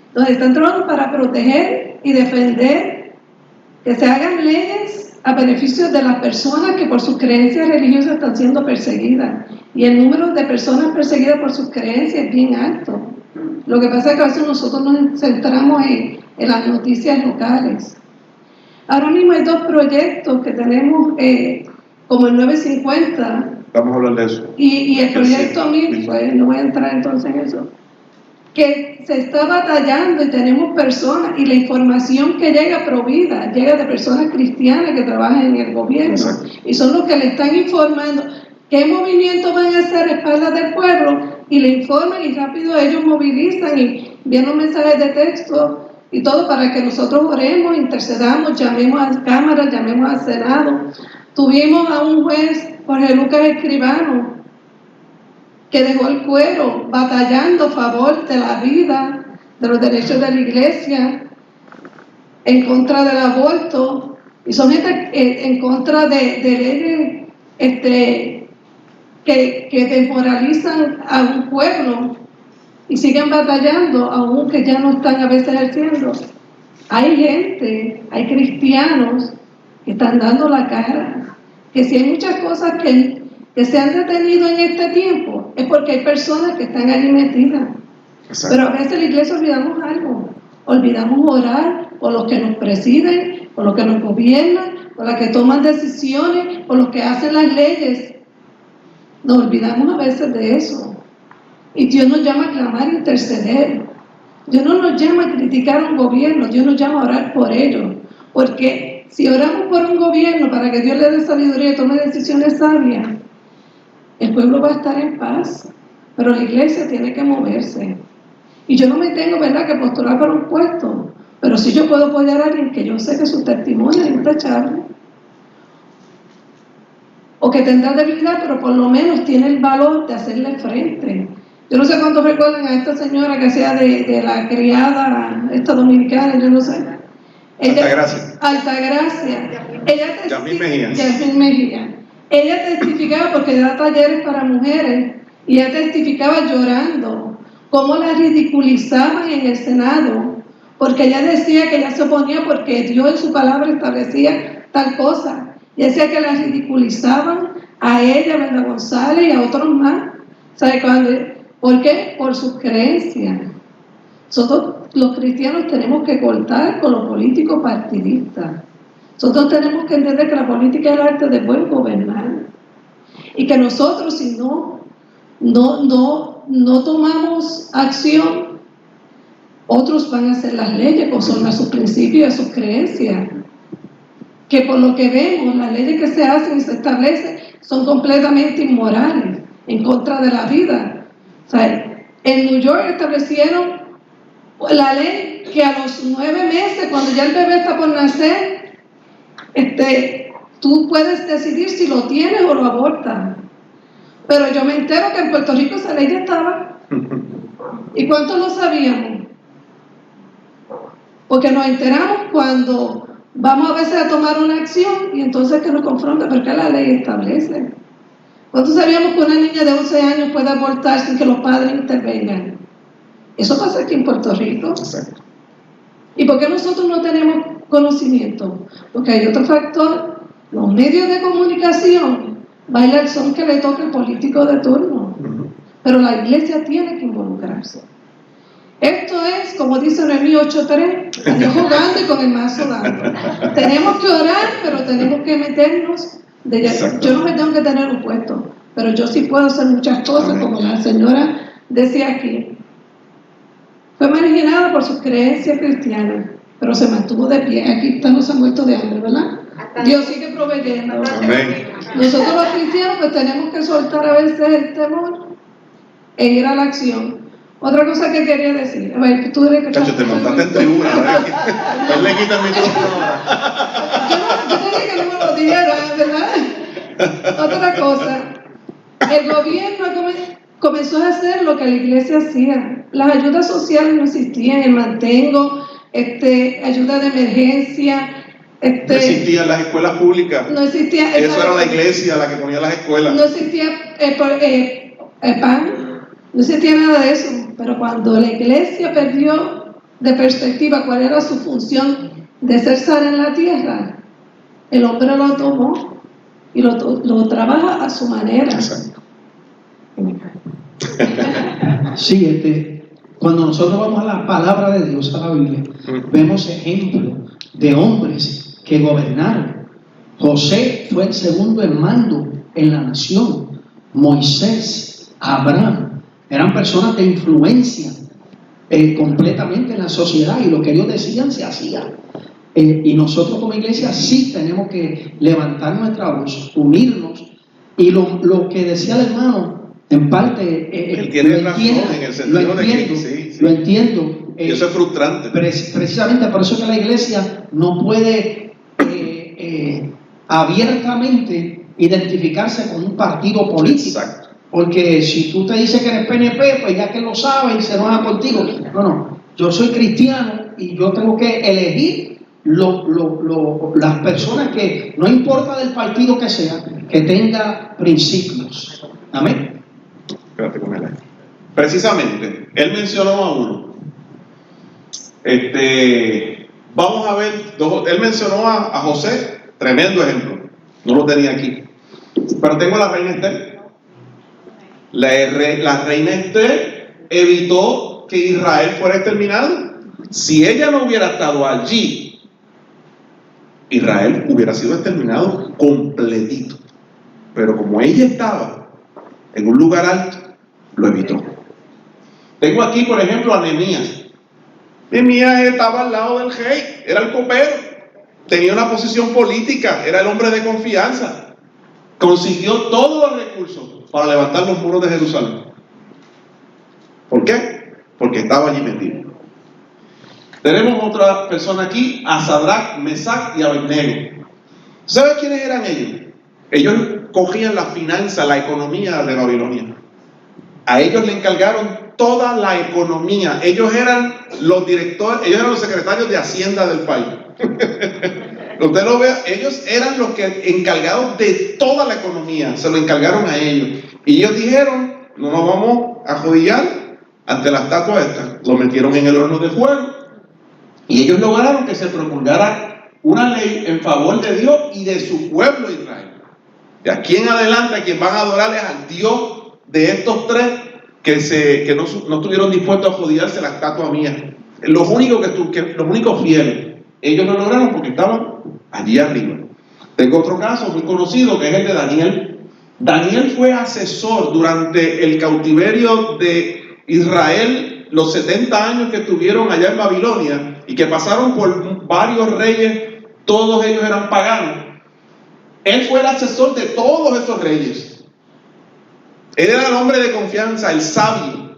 Entonces están trabajando para proteger y defender que se hagan leyes a beneficio de las personas que por sus creencias religiosas están siendo perseguidas. Y el número de personas perseguidas por sus creencias es bien alto. Lo que pasa es que a veces nosotros nos centramos en las noticias locales. Ahora mismo hay dos proyectos que tenemos, como el 950. Vamos a hablar de eso. Y el proyecto MIP, pues no voy a entrar entonces en eso, que se está batallando y tenemos personas, y la información que llega provida, llega de personas cristianas que trabajan en el gobierno. Exacto. Y son los que le están informando qué movimientos van a hacer a espaldas del pueblo, y le informan y rápido ellos movilizan y envían los mensajes de texto y todo para que nosotros oremos, intercedamos, llamemos a cámaras, llamemos al Senado. Tuvimos a un juez, Jorge Lucas Escribano, que dejó el cuero batallando a favor de la vida, de los derechos de la iglesia, en contra del aborto, y son gente en contra de leyes que desmoralizan a un pueblo y siguen batallando, aunque ya no están a veces ejerciendo. Hay gente, hay cristianos que están dando la cara, que si hay muchas cosas que se han detenido en este tiempo, es porque hay personas que están allí metidas. Exacto. Pero a veces en la iglesia olvidamos algo, olvidamos orar por los que nos presiden, por los que nos gobiernan, por los que toman decisiones, por los que hacen las leyes. Nos olvidamos a veces de eso. Y Dios nos llama a clamar e interceder. Dios no nos llama a criticar a un gobierno, Dios nos llama a orar por ellos. Porque si oramos por un gobierno para que Dios le dé sabiduría y tome decisiones sabias, el pueblo va a estar en paz, pero la iglesia tiene que moverse. Y yo no me tengo, ¿verdad?, que postular para un puesto, pero sí yo puedo apoyar a alguien que yo sé que su testimonio es intachable, o que tendrá debilidad, pero por lo menos tiene el valor de hacerle frente. Yo no sé cuántos recuerdan a esta señora que hacía de la criada, esta dominicana, yo no sé. Altagracia. Yasmín Mejía. Ella testificaba, porque daba talleres para mujeres, y ella testificaba llorando cómo la ridiculizaban en el Senado, porque ella decía que ella se oponía porque Dios en su palabra establecía tal cosa. Y decía que la ridiculizaban a ella, a Brenda González y a otros más. ¿Sabe cuándo? ¿Por qué? Por sus creencias. Nosotros los cristianos tenemos que cortar con los políticos partidistas. Nosotros tenemos que entender que la política es el arte de buen gobernar. Y que nosotros, si no tomamos acción, otros van a hacer las leyes conforme a sus principios y a sus creencias. Que por lo que vemos, las leyes que se hacen y se establecen son completamente inmorales, en contra de la vida. O sea, en New York establecieron la ley que a los 9 meses, cuando ya el bebé está por nacer, tú puedes decidir si lo tienes o lo abortas. Pero yo me entero que en Puerto Rico esa ley ya estaba. ¿Y cuántos lo sabíamos? Porque nos enteramos cuando vamos a veces a tomar una acción y entonces que nos confronta, porque la ley establece. ¿Cuántos sabíamos que una niña de 11 años puede abortar sin que los padres intervengan? Eso pasa aquí en Puerto Rico. Exacto. ¿Y por qué nosotros no tenemos conocimiento? Porque hay otro factor. Los medios de comunicación bailan el son que le toca al político de turno. Pero la iglesia tiene que involucrarse. Esto es, como dice Nehemías 8:3, yo jugando y con el mazo dando. Tenemos que orar, pero tenemos que meternos. Yo no me tengo que tener un puesto, pero yo sí puedo hacer muchas cosas, como la señora decía aquí. Fue marginada por sus creencias cristianas, pero se mantuvo de pie. Aquí no se han muerto de hambre, ¿verdad? Dios sigue proveyendo. Amén. Nosotros los cristianos pues tenemos que soltar a veces el temor e ir a la acción. Otra cosa que quería decir, a ver, tú eres que te montaste en tribuna, él le quita el micrófono ahora. Yo quería que no me lo diera, ¿verdad? Otra cosa, el gobierno comenzó a hacer lo que la iglesia hacía. Las ayudas sociales no existían, el mantengo, ayuda de emergencia. No existían las escuelas públicas. No existía. Eso era la iglesia la que ponía las escuelas. No existía PAN. No existía nada de eso, pero cuando la iglesia perdió de perspectiva cuál era su función de ser sal en la tierra, el hombre lo tomó y lo trabaja a su manera. Exacto. Sí, cuando nosotros vamos a la palabra de Dios, a la Biblia, vemos ejemplos de hombres que gobernaron. José fue el segundo en mando en la nación. Moisés, Abraham, eran personas de influencia completamente en la sociedad, y lo que ellos decían se hacía. Y nosotros como iglesia sí tenemos que levantar nuestra voz, unirnos, y lo que decía el hermano, en parte, él tiene razón en el sentido de que sí. Lo entiendo. Y eso es frustrante. Precisamente por eso que la iglesia no puede abiertamente identificarse con un partido político. Exacto. Porque si tú te dices que eres PNP, pues ya que lo sabes y se enoja contigo. No, yo soy cristiano y yo tengo que elegir las personas que, no importa del partido que sea, que tenga principios. Amén. Espérate con él ahí. Precisamente, él mencionó a uno. Vamos a ver, él mencionó a José, tremendo ejemplo. No lo tenía aquí. Pero tengo a la reina Esther. La reina Esther evitó que Israel fuera exterminado. Si ella no hubiera estado allí, Israel hubiera sido exterminado completito. Pero como ella estaba en un lugar alto, lo evitó. Tengo aquí, por ejemplo, a Nehemías. Nehemías estaba al lado del rey, era el copero, tenía una posición política, era el hombre de confianza. Consiguió todos los recursos para levantar los muros de Jerusalén. ¿Por qué? Porque estaba allí metido. Tenemos otra persona aquí, a Sadrach, Mesach y Abednego. ¿Sabes quiénes eran ellos? Ellos cogían la finanza, la economía de Babilonia. A ellos le encargaron toda la economía. Ellos eran los directores, ellos eran los secretarios de Hacienda del país. Usted lo ve, ellos eran los que encargados de toda la economía, se lo encargaron a ellos. Y ellos dijeron, no nos vamos a arrodillar ante la estatua esta. Lo metieron en el horno de fuego. Y ellos lograron que se promulgara una ley en favor de Dios y de su pueblo Israel. De aquí en adelante, a quien van a adorar es al Dios de estos tres que no estuvieron dispuestos a arrodillarse a la estatua mía. Los únicos fieles. Ellos lo lograron porque estaban allí arriba. Tengo otro caso muy conocido que es el de Daniel. Daniel fue asesor durante el cautiverio de Israel, los 70 años que estuvieron allá en Babilonia y que pasaron por varios reyes, todos ellos eran paganos. Él fue el asesor de todos esos reyes. Él era el hombre de confianza, el sabio,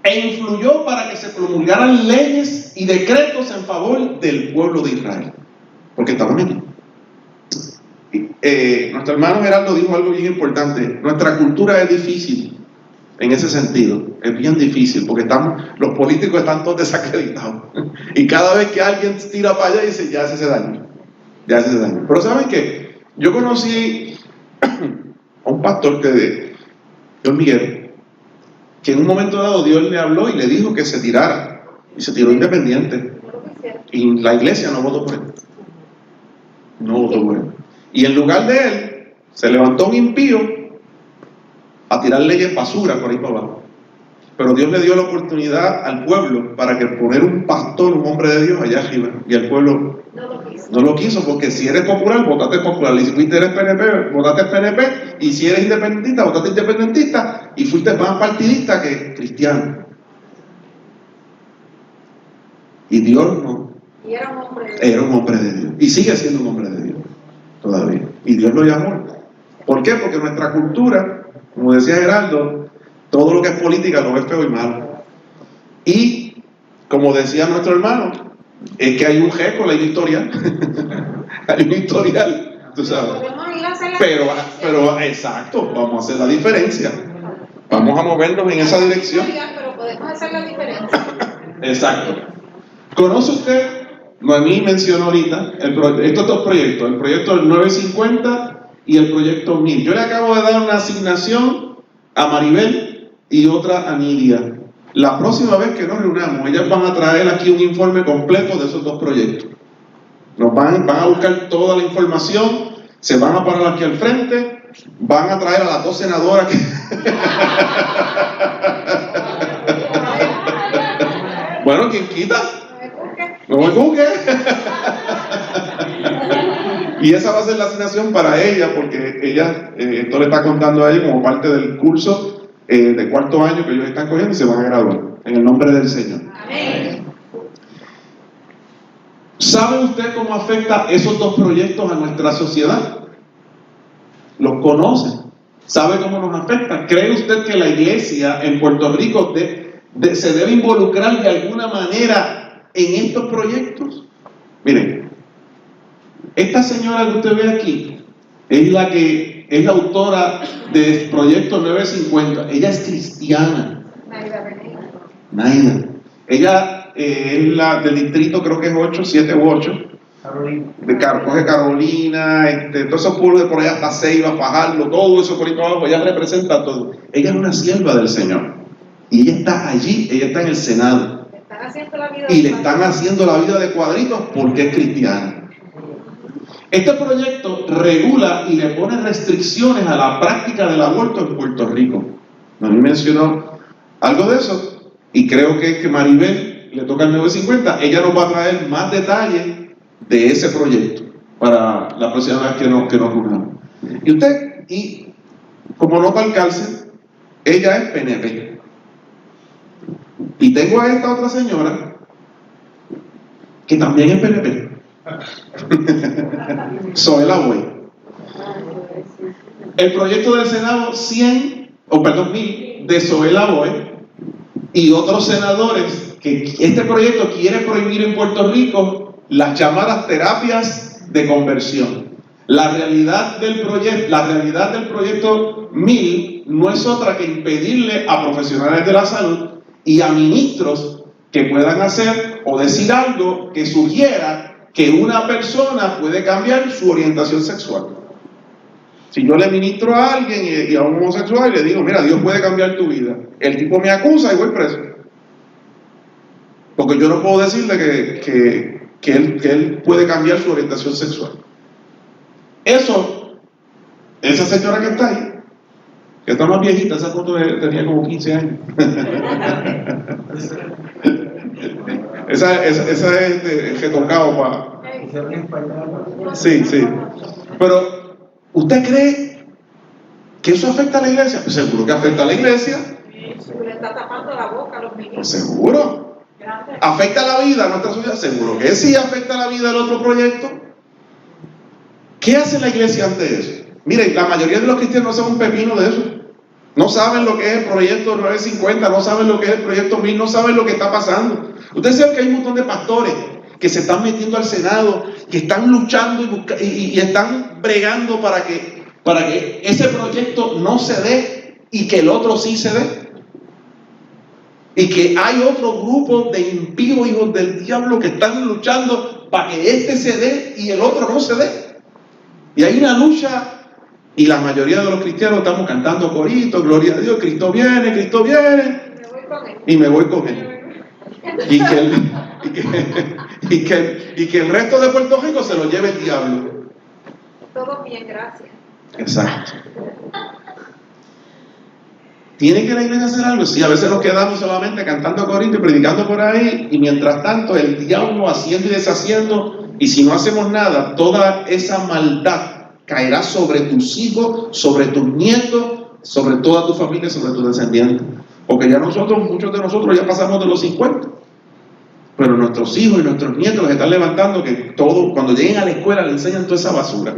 e influyó para que se promulgaran leyes y decretos en favor del pueblo de Israel, porque estaban aquí. Nuestro hermano Gerardo dijo algo bien importante. Nuestra cultura es difícil en ese sentido, es bien difícil porque los políticos están todos desacreditados y cada vez que alguien tira para allá dice ya se hace daño. Pero ¿saben qué? Yo conocí a un pastor Dios Miguel, que en un momento dado Dios le habló y le dijo que se tirara, y se tiró independiente, y la iglesia no votó por él. Y en lugar de él se levantó un impío a tirar leyes basura por ahí para abajo. Pero Dios le dio la oportunidad al pueblo para que poner un pastor, un hombre de Dios allá arriba, y el pueblo no lo quiso, porque si eres popular, votate popular, y si fuiste eres PNP, votate PNP, y si eres independentista, votate independentista, y fuiste más partidista que cristiano. Y Dios no. Y era un hombre de Dios. Era un hombre de Dios, y sigue siendo un hombre de Dios todavía, y Dios lo llamó. ¿Por qué? Porque nuestra cultura, como decía Gerardo, todo lo que es política lo ve feo y malo. Y, como decía nuestro hermano, es que hay un récord, hay un historial. Hay un historial, tú sabes. Pero, exacto, vamos a hacer la diferencia. Vamos a movernos en esa dirección. Pero podemos hacer la diferencia. Exacto. ¿Conoce usted? Noemí mencionó ahorita estos dos proyectos, el proyecto del 950 y el proyecto 1000. Yo le acabo de dar una asignación a Maribel y otra a Nidia. La próxima vez que nos reunamos, ellas van a traer aquí un informe completo de esos dos proyectos. Nos van a buscar toda la información, se van a parar aquí al frente, van a traer a las dos senadoras que... Bueno, ¿quién quita? No me cuque. Y esa va a ser la asignación para ella, porque ella, esto le está contando a ella como parte del curso de cuarto año que ellos están cogiendo y se van a graduar, en el nombre del Señor. Amén. ¿Sabe usted cómo afecta esos dos proyectos a nuestra sociedad? ¿Los conoce? ¿Sabe cómo nos afecta? ¿Cree usted que la iglesia en Puerto Rico se debe involucrar de alguna manera en estos proyectos? Miren, esta señora que usted ve aquí es la que es la autora del proyecto 950. Ella es cristiana. Naida. Ella es la del distrito, creo que es 8, 7 u 8. Carolina. Coge Carolina, todos esos pueblos de por allá hasta Ceiba, Fajardo, todo eso por ahí para abajo. Ella representa todo. Ella es una sierva del Señor. Y ella está allí, ella está en el Senado. Y le están haciendo la vida de cuadritos porque es cristiana. Este proyecto regula y le pone restricciones a la práctica del aborto en Puerto Rico. A mí mencionó algo de eso y creo que Maribel le toca el 950. Ella nos va a traer más detalles de ese proyecto para la próxima vez que nos reunamos. Y usted, y como nota al cárcel, ella es PNP. Y tengo a esta otra señora que también es PNP. Zoela Boy. El proyecto del Senado 1000 de Zoela Boy y otros senadores que este proyecto quiere prohibir en Puerto Rico las llamadas terapias de conversión. La realidad del proyecto 1000 no es otra que impedirle a profesionales de la salud y a ministros que puedan hacer o decir algo que sugiera que una persona puede cambiar su orientación sexual. Si yo le ministro a alguien y a un homosexual y le digo, mira, Dios puede cambiar tu vida, el tipo me acusa y voy preso. Porque yo no puedo decirle que él puede cambiar su orientación sexual. Esa señora que está ahí, que está más viejita, esa foto tenía como 15 años. esa es el que tocaba para... Sí. Pero, ¿usted cree que eso afecta a la iglesia? Pues seguro que afecta a la iglesia. Le está tapando la boca a los ministros. Pues seguro. ¿Afecta la vida a nuestra sociedad? Seguro que sí afecta la vida del otro proyecto. ¿Qué hace la iglesia ante eso? Miren, la mayoría de los cristianos no saben un pepino de eso. No saben lo que es el proyecto 950, no saben lo que es el proyecto 1000, no saben lo que está pasando. Ustedes saben que hay un montón de pastores que se están metiendo al Senado, que están luchando y están bregando para que ese proyecto no se dé y que el otro sí se dé. Y que hay otro grupo de impíos hijos del diablo que están luchando para que este se dé y el otro no se dé. Y hay una lucha, y la mayoría de los cristianos estamos cantando coritos, gloria a Dios, Cristo viene, y me voy con él. Y que el resto de Puerto Rico se lo lleve el diablo. Todo bien, gracias. Exacto. ¿Tiene que la iglesia hacer algo? Sí, a veces nos quedamos solamente cantando coritos y predicando por ahí, y mientras tanto el diablo haciendo y deshaciendo, y si no hacemos nada, toda esa maldad caerá sobre tus hijos, sobre tus nietos, sobre toda tu familia, sobre tus descendientes. Porque ya muchos de nosotros ya pasamos de los 50. Pero nuestros hijos y nuestros nietos los están levantando, que todo, cuando lleguen a la escuela le enseñan toda esa basura.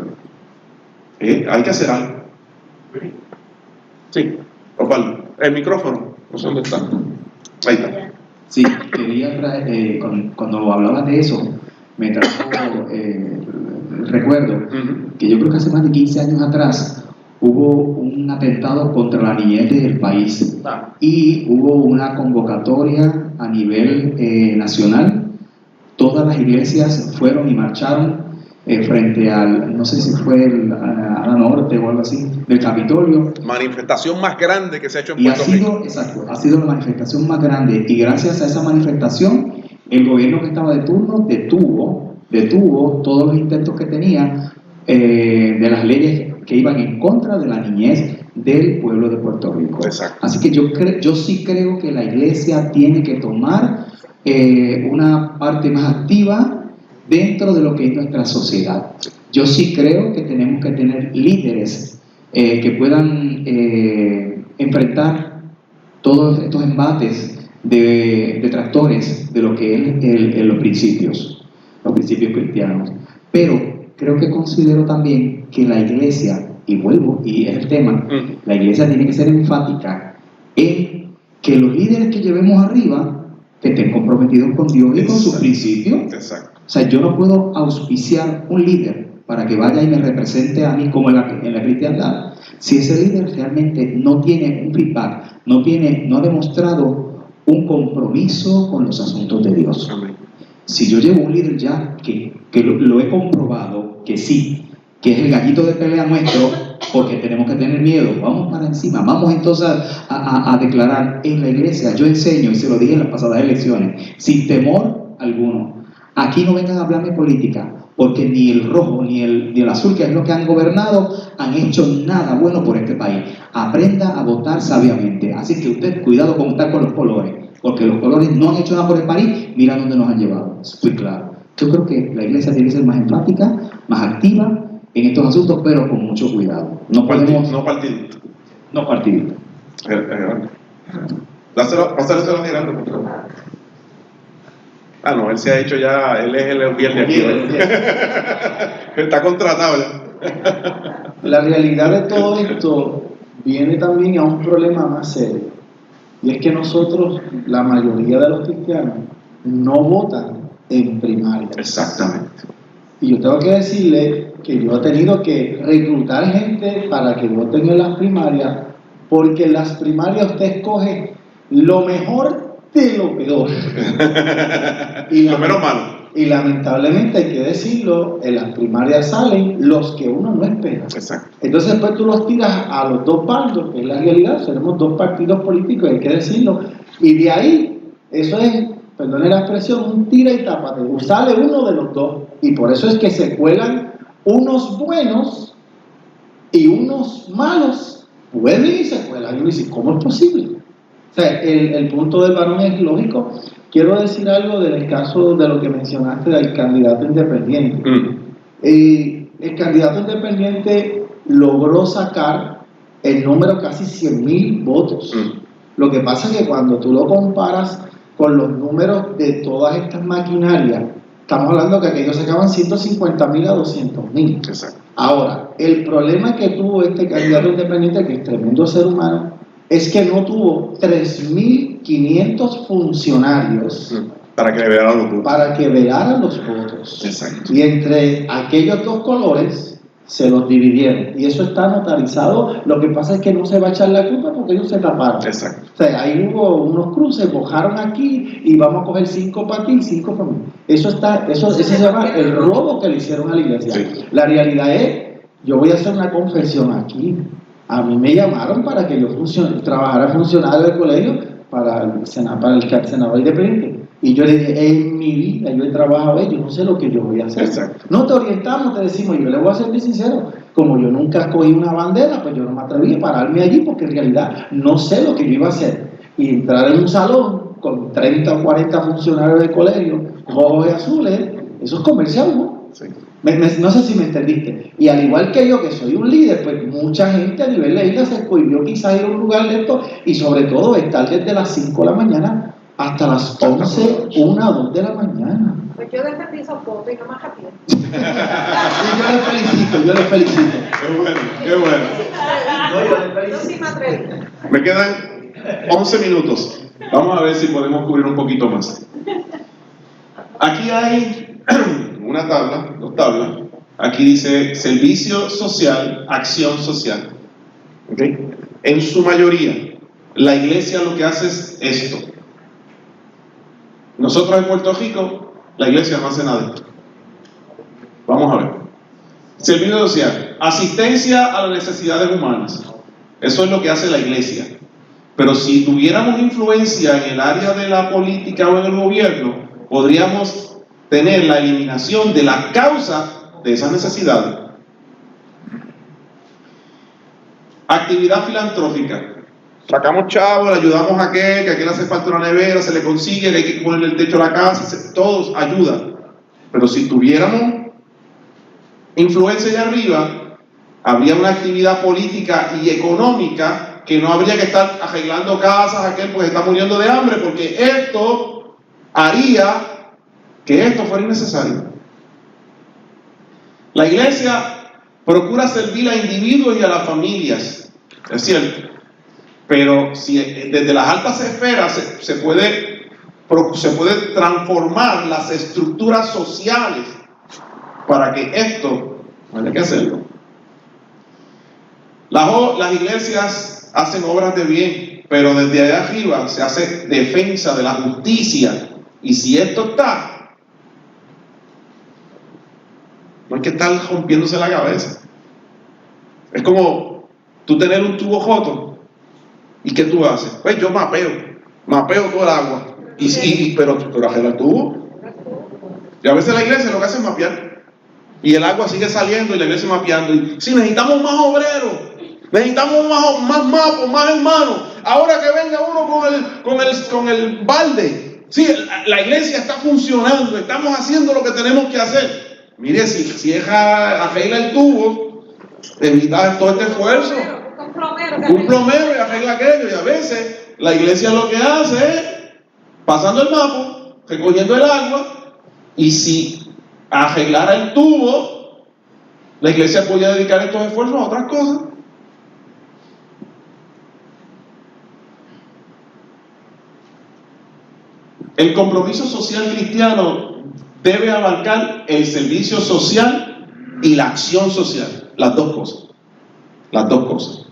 Hay que hacer algo. Sí, Osvaldo, el micrófono, no sé dónde está. Ahí está. Sí, quería traer, cuando hablabas de eso, me trajo recuerdo que yo creo que hace más de 15 años atrás hubo un atentado contra la niñez del país y hubo una convocatoria a nivel nacional. Todas las iglesias fueron y marcharon frente al, no sé si fue a la norte o algo así, del Capitolio. Manifestación más grande que se ha hecho en Puerto Rico. Exacto, ha sido la manifestación más grande, y gracias a esa manifestación el gobierno que estaba de turno detuvo todos los intentos que tenía de las leyes que iban en contra de la niñez del pueblo de Puerto Rico. Exacto. Así que yo sí creo que la iglesia tiene que tomar una parte más activa dentro de lo que es nuestra sociedad. Yo sí creo que tenemos que tener líderes que puedan enfrentar todos estos embates de detractores de lo que es los principios cristianos. Pero creo que considero también que la iglesia, y vuelvo, y es el tema, la iglesia tiene que ser enfática en que los líderes que llevemos arriba que estén comprometidos con Dios y con sus principios. Exacto. O sea, yo no puedo auspiciar un líder para que vaya y me represente a mí como en la cristiandad si ese líder realmente no tiene un feedback, no ha demostrado un compromiso con los asuntos de Dios. Amén. Si yo llevo un líder ya que lo he comprobado que sí, que es el gallito de pelea nuestro, porque tenemos que tener miedo, vamos para encima, vamos entonces a declarar en la iglesia. Yo enseño, y se lo dije en las pasadas elecciones, sin temor alguno, aquí no vengan a hablarme política, porque ni el rojo ni el azul, que es lo que han gobernado, han hecho nada bueno por este país. Aprenda a votar sabiamente. Así que usted, cuidado con estar con los colores, porque los colores no han hecho nada por el país. Mira dónde nos han llevado. Estoy claro. Yo creo que la iglesia tiene que ser más enfática, más activa en estos asuntos, pero con mucho cuidado. No podemos... No partidista. No partidista. Pásale a Gerardo, por favor. Ah, no, él se ha hecho ya, él es el viernes de aquí. Está contratado ya. La realidad de todo esto viene también a un problema más serio. Y es que nosotros, la mayoría de los cristianos, no votan en primaria. Exactamente. Y yo tengo que decirle que yo he tenido que reclutar gente para que voten en las primarias, porque en las primarias usted escoge lo mejor de lo peor. Y lo menos malo. Y lamentablemente hay que decirlo, en las primarias salen los que uno no espera. Exacto. Entonces después tú los tiras a los dos bandos, que es la realidad, tenemos dos partidos políticos, hay que decirlo, y de ahí, eso es, perdone la expresión, un tira y tápate, sale uno de los dos, y por eso es que se cuelan unos buenos y unos malos, vuelven y se cuelan, y uno dice, ¿cómo es posible? O sea, el punto del varón es lógico. Quiero decir algo del caso de lo que mencionaste del candidato independiente. El candidato independiente logró sacar el número casi 100,000 votos. Lo que pasa es que cuando tú lo comparas con los números de todas estas maquinarias, estamos hablando que aquellos sacaban 150,000 a 200,000. Ahora, el problema que tuvo este candidato independiente, que es tremendo ser humano, es que no tuvo 3.500 funcionarios para que velaran los votos. Exacto. Y entre aquellos dos colores se los dividieron. Y eso está notarizado. Lo que pasa es que no se va a echar la culpa porque ellos se taparon. Exacto. O sea, ahí hubo unos cruces, bojaron aquí y vamos a coger 5 para ti y 5 para mí. Eso se llama el robo que le hicieron a la iglesia. Sí. La realidad es, yo voy a hacer una confesión aquí. A mí me llamaron para que yo trabajara funcionario del colegio para el senador independiente. Y yo le dije, en mi vida yo he trabajado ahí, yo no sé lo que yo voy a hacer. Exacto. No te orientamos, te decimos, yo le voy a ser bien sincero, como yo nunca escogí una bandera, pues yo no me atreví a pararme allí porque en realidad no sé lo que yo iba a hacer. Y entrar en un salón con 30 o 40 funcionarios del colegio, rojos y azules, eso es comercial, ¿no? Sí. No sé si me entendiste. Y al igual que yo, que soy un líder, pues mucha gente a nivel de isla se cohibió quizás ir a un lugar de esto y sobre todo estar desde las 5 de la mañana hasta las 11, 1 o 2 de la mañana. Pues yo defendí esos votos y no más rápido. Yo les felicito. Qué bueno. Yo sí me atreví. Me quedan 11 minutos. Vamos a ver si podemos cubrir un poquito más. Aquí hay una tabla, 2 tablas. Aquí dice servicio social, acción social. ¿Okay? En su mayoría, la iglesia lo que hace es esto. Nosotros en Puerto Rico, la iglesia no hace nada de esto. Vamos a ver. Servicio social, asistencia a las necesidades humanas. Eso es lo que hace la iglesia. Pero si tuviéramos influencia en el área de la política o en el gobierno, podríamos tener la eliminación de la causa de esas necesidades. Actividad filantrófica. Sacamos chavos, le ayudamos a aquel, que a aquel le hace falta una nevera, se le consigue, que hay que ponerle el techo a la casa, todos ayudan. Pero si tuviéramos influencia allá arriba, habría una actividad política y económica que no habría que estar arreglando casas a aquel porque está muriendo de hambre, porque esto haría que esto fuera innecesario. La iglesia procura servir a individuos y a las familias, es cierto, pero si desde las altas esferas se puede transformar las estructuras sociales para que esto haya que hacerlo. Las iglesias hacen obras de bien, pero desde allá arriba se hace defensa de la justicia, y si esto está, no hay que estar rompiéndose la cabeza. Es como tú tener un tubo joto, ¿y qué tú haces? Pues yo mapeo todo el agua, pero arregla el tubo. Y a veces la iglesia lo que hace es mapear, y el agua sigue saliendo y la iglesia mapeando. Y si necesitamos más obreros, necesitamos más mapos, más hermanos. Ahora que venga uno con el balde. Sí, la iglesia está funcionando, estamos haciendo lo que tenemos que hacer. Mire, si arregla el tubo, evita todo este esfuerzo. Un plomero y arregla aquello. Y a veces la iglesia lo que hace es pasando el mapa, recogiendo el agua, y si arreglara el tubo, la iglesia podía dedicar estos esfuerzos a otras cosas. El compromiso social cristiano debe abarcar el servicio social y la acción social, las dos cosas.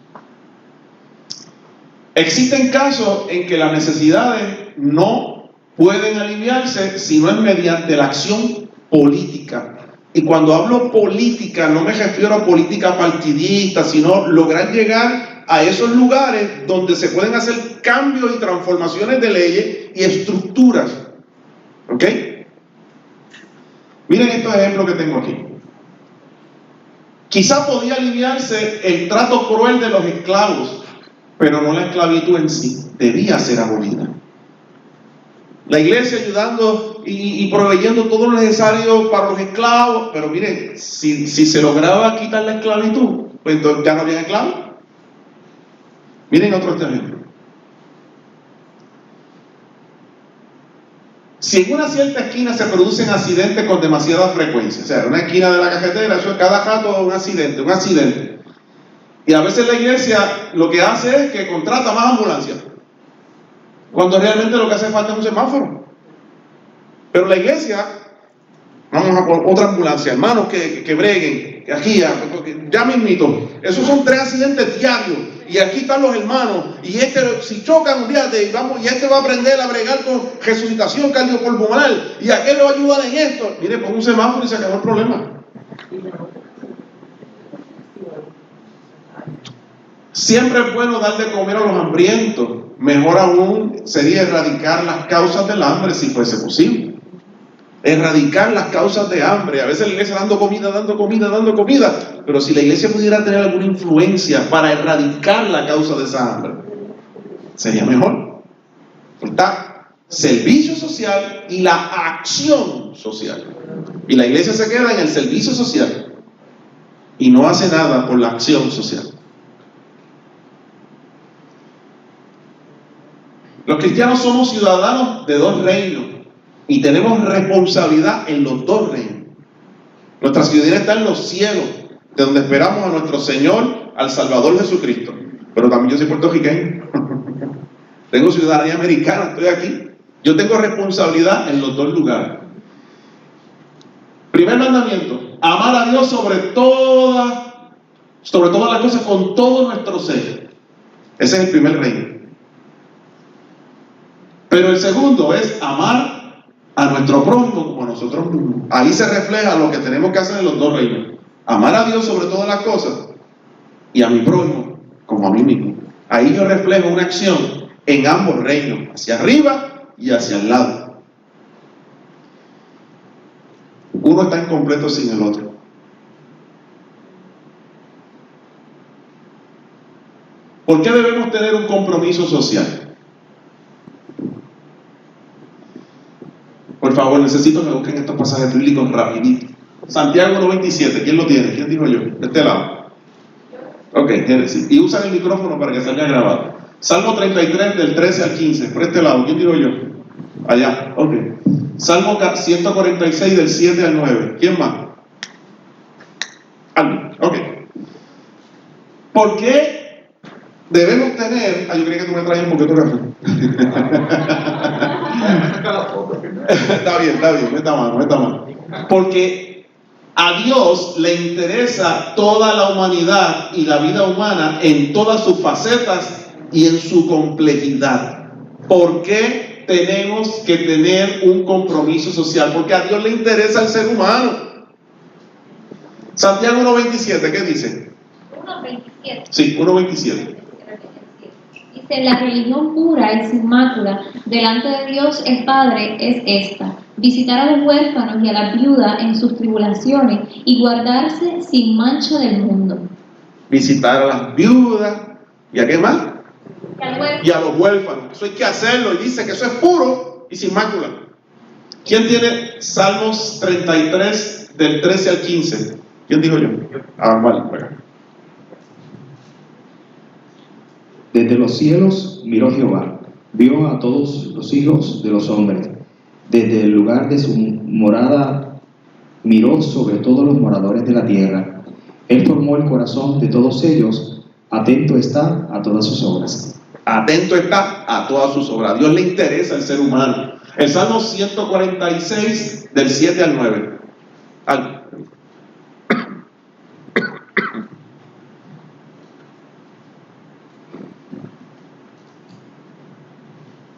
Existen casos en que las necesidades no pueden aliviarse si no es mediante la acción política. Y cuando hablo política no me refiero a política partidista, sino lograr llegar a esos lugares donde se pueden hacer cambios y transformaciones de leyes y estructuras. ¿Ok? Miren estos ejemplos que tengo aquí. Quizá podía aliviarse el trato cruel de los esclavos, pero no la esclavitud en sí. Debía ser abolida. La iglesia ayudando y proveyendo todo lo necesario para los esclavos, pero miren, si se lograba quitar la esclavitud, pues entonces ya no había esclavos. Miren otro ejemplo. Si en una cierta esquina se producen accidentes con demasiada frecuencia, o sea, una esquina de la carretera, eso es cada rato un accidente. Y a veces la iglesia lo que hace es que contrata más ambulancias, cuando realmente lo que hace falta es un semáforo. Pero la iglesia, vamos a por otra ambulancia, hermanos que breguen, que aquí, ya mismito, esos son 3 accidentes diarios, y aquí están los hermanos, y si chocan, fíjate, y este va a aprender a bregar con resucitación cardiopulmonar, y aquel le va a ayudar en esto. Mire, pon un semáforo y se acabó el problema. Siempre es bueno dar de comer a los hambrientos. Mejor aún sería erradicar las causas del hambre si fuese posible. Erradicar las causas de hambre. A veces la iglesia dando comida, pero si la iglesia pudiera tener alguna influencia para erradicar la causa de esa hambre, sería mejor. Está servicio social y la acción social. Y la iglesia se queda en el servicio social y no hace nada por la acción social. Los cristianos somos ciudadanos de 2 reinos y tenemos responsabilidad en los 2 reinos. Nuestra ciudadanía está en los cielos, de donde esperamos a nuestro Señor, al Salvador Jesucristo. Pero también yo soy puertorriqueño. Tengo ciudadanía americana, estoy aquí. Yo tengo responsabilidad en los 2 lugares. Primer mandamiento: amar a Dios sobre todas las cosas, con todo nuestro ser. Ese es el primer reino. Pero el segundo es amar a nuestro prójimo como a nosotros mismos. Ahí se refleja lo que tenemos que hacer en los 2 reinos: amar a Dios sobre todas las cosas y a mi prójimo como a mí mismo. Ahí yo reflejo una acción en ambos reinos, hacia arriba y hacia el lado. Uno está incompleto sin el otro. ¿Por qué debemos tener un compromiso social? Por favor, necesito que busquen estos pasajes bíblicos rapidito. Santiago 1.27. ¿Quién lo tiene? ¿Quién dijo yo? De este lado. Ok, Génesis. Y usan el micrófono para que salga grabado. Salmo 33 del 13 al 15. Por este lado. ¿Quién dijo yo? Allá. Ok. Salmo 146 del 7 al 9. ¿Quién más? Alguien. Ok. ¿Por qué debemos tener... yo creía que tú me traías un poquito de café. Está bien, no está mal. Porque a Dios le interesa toda la humanidad y la vida humana en todas sus facetas y en su complejidad. ¿Por qué tenemos que tener un compromiso social? Porque a Dios le interesa el ser humano. Santiago 1.27, ¿qué dice? 1.27. Sí, 1.27. Dice, la religión pura y sin mácula delante de Dios el Padre es esta: visitar a los huérfanos y a las viudas en sus tribulaciones y guardarse sin mancha del mundo. Visitar a las viudas y a qué más? Y a los huérfanos. Eso hay que hacerlo, y dice que eso es puro y sin mácula. ¿Quién tiene Salmos 33 del 13 al 15? ¿Quién dijo yo? Vale. Desde los cielos miró Jehová, vio a todos los hijos de los hombres. Desde el lugar de su morada miró sobre todos los moradores de la tierra. Él formó el corazón de todos ellos, atento está a todas sus obras. Atento está a todas sus obras. A Dios le interesa el ser humano. El Salmo 146 del 7 al 9.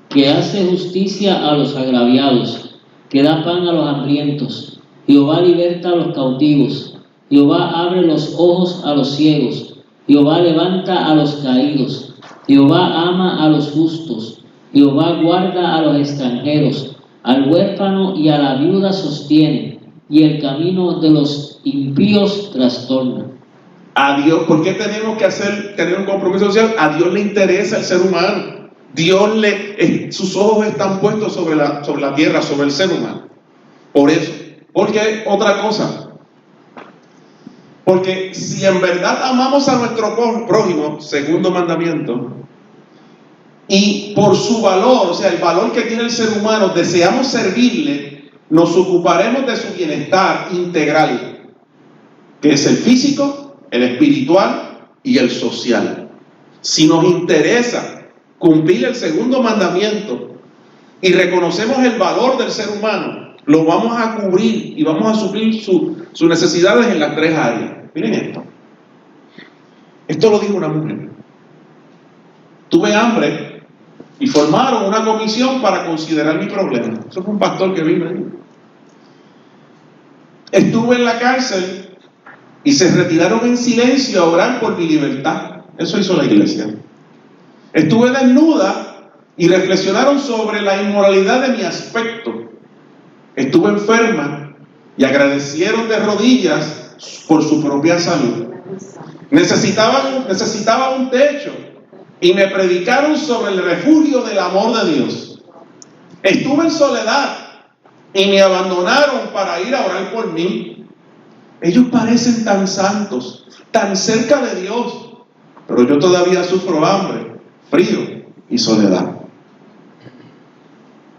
Que hace justicia a los agraviados, que da pan a los hambrientos. Jehová liberta a los cautivos. Jehová abre los ojos a los ciegos. Jehová levanta a los caídos. Jehová ama a los justos. Jehová guarda a los extranjeros. Al huérfano y a la viuda sostiene, y el camino de los impíos trastorna. A Dios, ¿por qué tenemos que tener un compromiso social? A Dios le interesa el ser humano. Sus ojos están puestos sobre la tierra, sobre el ser humano. Por eso. Porque otra cosa. Porque si en verdad amamos a nuestro prójimo, segundo mandamiento, y por su valor, o sea, el valor que tiene el ser humano, deseamos servirle, nos ocuparemos de su bienestar integral, que es el físico, el espiritual y el social. Si nos interesa cumplir el segundo mandamiento y reconocemos el valor del ser humano, lo vamos a cubrir y vamos a suplir sus necesidades en las tres áreas. Miren esto. Esto lo dijo una mujer. Tuve hambre y formaron una comisión para considerar mi problema. Eso fue un pastor que vino ahí. Estuve en la cárcel y se retiraron en silencio a orar por mi libertad. Eso hizo la iglesia. Estuve desnuda y reflexionaron sobre la inmoralidad de mi aspecto. Estuve enferma y agradecieron de rodillas por su propia salud. Necesitaba un techo y me predicaron sobre el refugio del amor de Dios. Estuve en soledad y me abandonaron para ir a orar por mí. Ellos parecen tan santos, tan cerca de Dios, pero yo todavía sufro hambre, frío y soledad.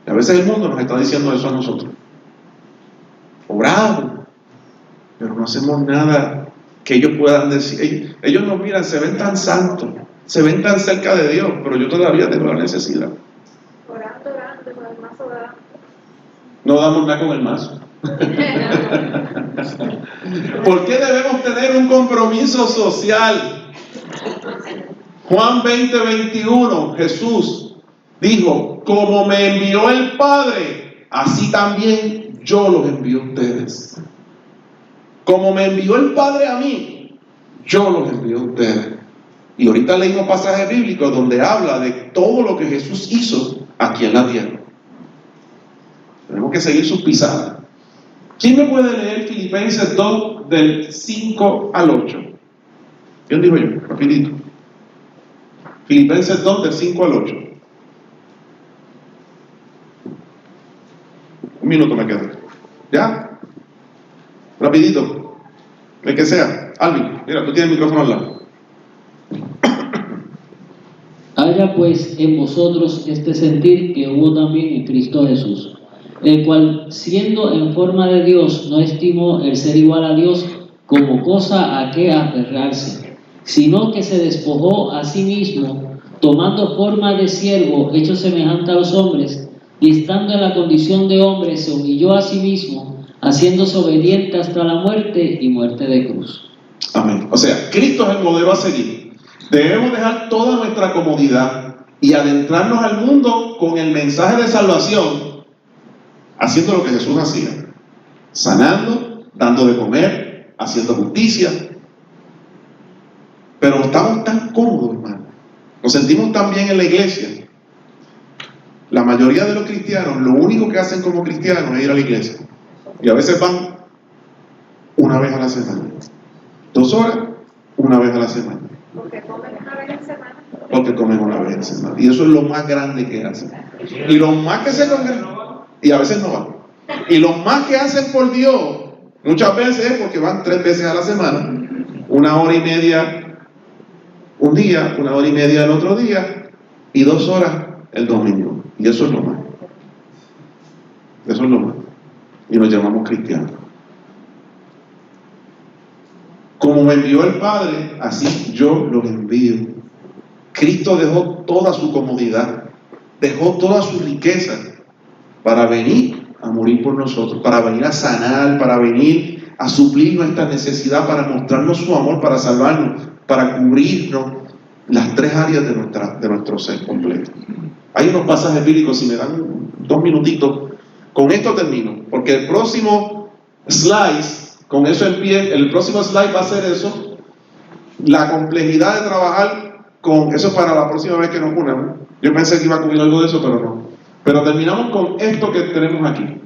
Y a veces el mundo nos está diciendo eso a nosotros. Oramos, pero no hacemos nada que ellos puedan decir. Ellos nos miran, se ven tan santos, se ven tan cerca de Dios, pero yo todavía tengo la necesidad. Orando, con el mazo orando. No damos nada con el mazo. ¿Por qué debemos tener un compromiso social? Juan 20:21, Jesús dijo: como me envió el Padre, así también yo los envío a ustedes. Como me envió el Padre a mí, yo los envío a ustedes. Y ahorita leímos pasajes bíblicos donde habla de todo lo que Jesús hizo aquí en la tierra. Tenemos que seguir sus pisadas. ¿Quién me puede leer Filipenses 2 del 5 al 8? ¿Quién dijo yo? Rapidito. Filipenses 2 del 5 al 8. Un minuto me queda. ¿Ya? Rapidito. El que sea. Alvin, mira, tú tienes el micrófono al lado. Haya pues en vosotros este sentir que hubo también en Cristo Jesús, el cual, siendo en forma de Dios, no estimó el ser igual a Dios como cosa a que aferrarse, sino que se despojó a sí mismo, tomando forma de siervo, hecho semejante a los hombres, y estando en la condición de hombre, se humilló a sí mismo, haciéndose obediente hasta la muerte y muerte de cruz. Amén. O sea, Cristo es el modelo a seguir. Debemos dejar toda nuestra comodidad y adentrarnos al mundo con el mensaje de salvación, haciendo lo que Jesús hacía, sanando, dando de comer, haciendo justicia. Pero estamos tan cómodos, hermano. Nos sentimos tan bien en la iglesia. La mayoría de los cristianos, lo único que hacen como cristianos es ir a la iglesia. Y a veces van una vez a la semana. 2 horas, una vez a la semana. Porque comen una vez en semana. Porque comen una vez en semana. Y eso es lo más grande que hacen. Y los más que se congregan, y a veces no van. Y los más que hacen por Dios, muchas veces es porque van 3 veces a la semana. 1 hora y media un día, 1 hora y media el otro día, y 2 horas el domingo. Y eso es lo más. Eso es lo más. Y nos llamamos cristianos. Como me envió el Padre, así yo los envío. Cristo dejó toda su comodidad, dejó toda su riqueza para venir a morir por nosotros, para venir a sanar, para venir a suplir nuestra necesidad, para mostrarnos su amor, para salvarnos, para cubrirnos las 3 áreas de nuestro ser completo. Hay unos pasajes bíblicos, si me dan 2 minutitos, con esto termino, porque el próximo slide, con eso empiezo, el próximo slide va a ser eso, la complejidad de trabajar con eso para la próxima vez que nos unamos. Yo pensé que iba a cubrir algo de eso, pero no. Pero terminamos con esto que tenemos aquí.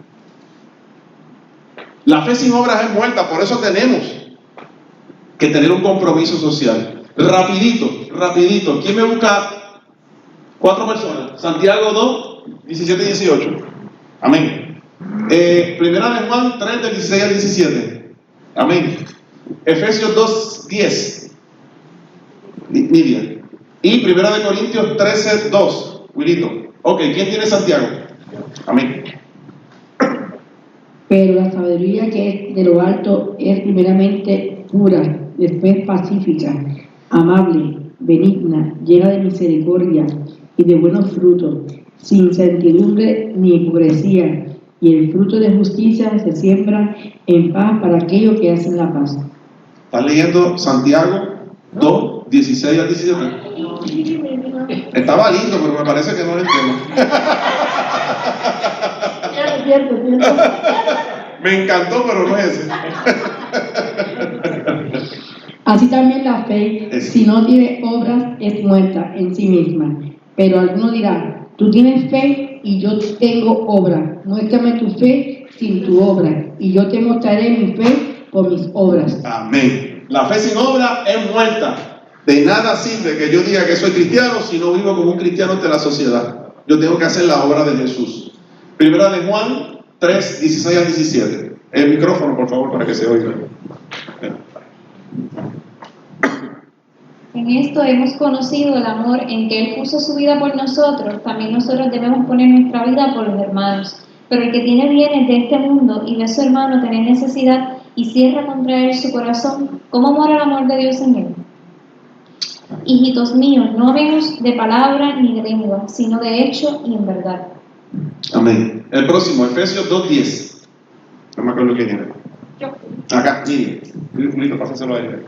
La fe sin obras es muerta, por eso tenemos que tener un compromiso social. Rapidito. ¿Quién me busca? 4 personas. Santiago 2, 17 y 18. Amén. Primera de Juan 3, del 16 al 17. Amén. Efesios 2, 10. Nidia. Y Primera de Corintios 13, 2. Wilito. Ok, ¿quién tiene Santiago? Amén. Pero la sabiduría que es de lo alto es primeramente pura, después pacífica, amable, benigna, llena de misericordia y de buenos frutos, sin incertidumbre ni hipocresía, y el fruto de justicia se siembra en paz para aquellos que hacen la paz. ¿Están leyendo Santiago 2, 16 al 17? Estaba lindo, pero me parece que no lo entiendo. Me encantó, pero no es ese. Así también la fe, si no tiene obras, es muerta en sí misma. Pero alguno dirá, tú tienes fe y yo tengo obra. Muéstrame tu fe sin tu obra, y yo te mostraré mi fe por mis obras. Amén. La fe sin obra es muerta. De nada sirve que yo diga que soy cristiano si no vivo como un cristiano ante la sociedad. Yo tengo que hacer la obra de Jesús. Primera de Juan 3, 16 al 17. El micrófono, por favor, para que se oiga. En esto hemos conocido el amor en que Él puso su vida por nosotros. También nosotros debemos poner nuestra vida por los hermanos. Pero el que tiene bienes de este mundo y ve a su hermano tener necesidad y cierra contra él su corazón, ¿cómo mora el amor de Dios en él? Hijitos míos, no hablemos de palabra ni de lengua, sino de hecho y en verdad. Amén. El próximo, Efesios 2:10. No me acuerdo quién era. Yo. Acá, mire. Listo, pásaselo a él.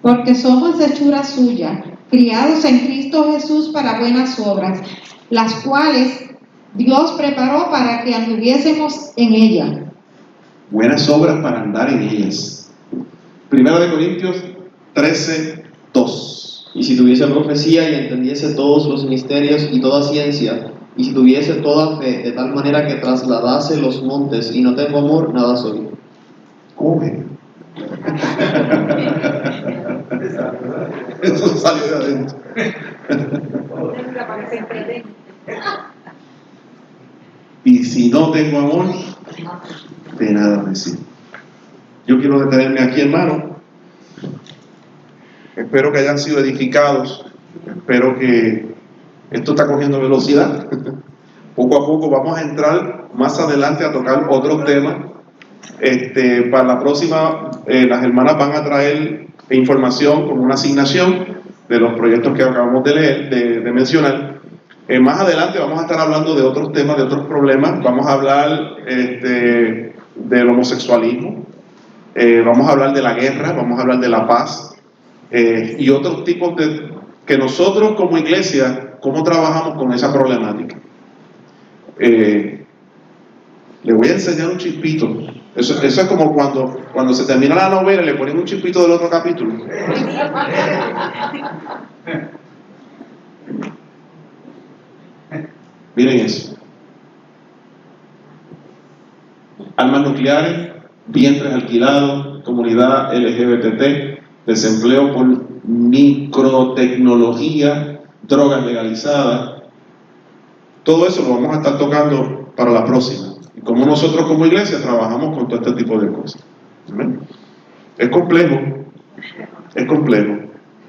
Porque somos hechura suya, criados en Cristo Jesús para buenas obras, las cuales Dios preparó para que anduviésemos en ella. Buenas obras para andar en ellas. Primera de Corintios 13, 2. Y si tuviese profecía y entendiese todos los misterios y toda ciencia, y si tuviese toda fe, de tal manera que trasladase los montes, y no tengo amor, nada soy. Come. Eso salió de adentro. Y si no tengo amor, de nada me sirve. Yo quiero detenerme aquí, hermano. Espero que hayan sido edificados. Espero que esto está cogiendo velocidad. Poco a poco vamos a entrar más adelante a tocar otros temas. Para la próxima, las hermanas van a traer información como una asignación de los proyectos que acabamos de leer, de mencionar. Más adelante vamos a estar hablando de otros temas, de otros problemas. Vamos a hablar del homosexualismo, vamos a hablar de la guerra, vamos a hablar de la paz y otros tipos de que nosotros como iglesia, cómo trabajamos con esa problemática. Le voy a enseñar un chispito. Eso es como cuando se termina la novela y le ponen un chispito del otro capítulo. Miren eso. Armas nucleares, vientres alquilados, comunidad LGBT, desempleo por microtecnología, drogas legalizadas. Todo eso lo vamos a estar tocando para la próxima. Y como nosotros como iglesia trabajamos con todo este tipo de cosas. ¿Amén? Es complejo.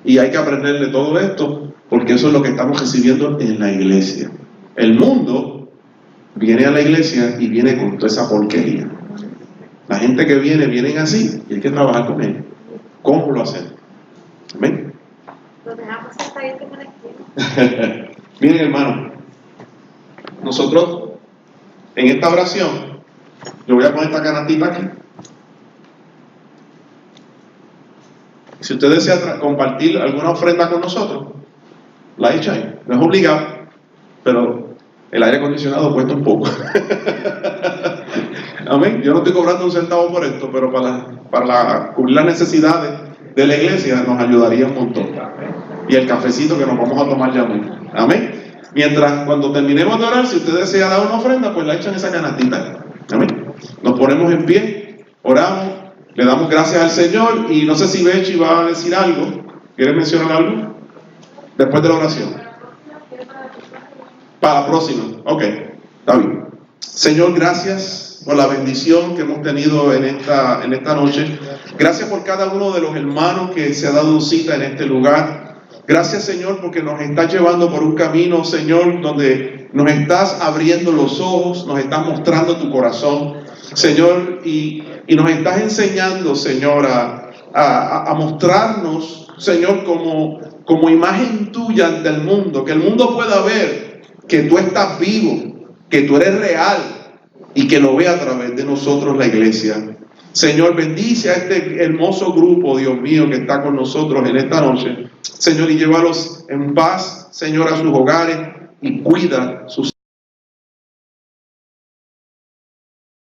Y hay que aprender de todo esto porque eso es lo que estamos recibiendo en la iglesia. El mundo viene a la iglesia y viene con toda esa porquería. La gente que vienen así y hay que trabajar con ellos. ¿Cómo lo hacemos? ¿Amén? Lo dejamos sentadito en la esquina. Miren, hermano, nosotros en esta oración, yo voy a poner esta canastita aquí. Si usted desea compartir alguna ofrenda con nosotros, la echa ahí. No es obligado, pero el aire acondicionado cuesta un poco. Amén. Yo no estoy cobrando un centavo por esto, pero para cubrir las necesidades de la iglesia nos ayudaría un montón. Y el cafecito que nos vamos a tomar ya mismo. Amén. Mientras, cuando terminemos de orar, si usted desea dar una ofrenda, pues la echan esa canastita. Amén. Nos ponemos en pie, oramos, le damos gracias al Señor. Y no sé si Bechi va a decir algo. ¿Quiere mencionar algo? Después de la oración. Para la próxima. Ok, está bien. Señor, gracias por la bendición que hemos tenido en esta noche. Gracias por cada uno de los hermanos que se ha dado cita en este lugar. Gracias, Señor, porque nos estás llevando por un camino, Señor, donde nos estás abriendo los ojos, nos estás mostrando tu corazón, Señor, y nos estás enseñando, Señor, a mostrarnos, Señor, como imagen tuya ante el mundo, que el mundo pueda ver que tú estás vivo, que tú eres real y que lo vea a través de nosotros la iglesia. Señor, bendice a este hermoso grupo, Dios mío, que está con nosotros en esta noche. Señor, y llévalos en paz, Señor, a sus hogares y cuida sus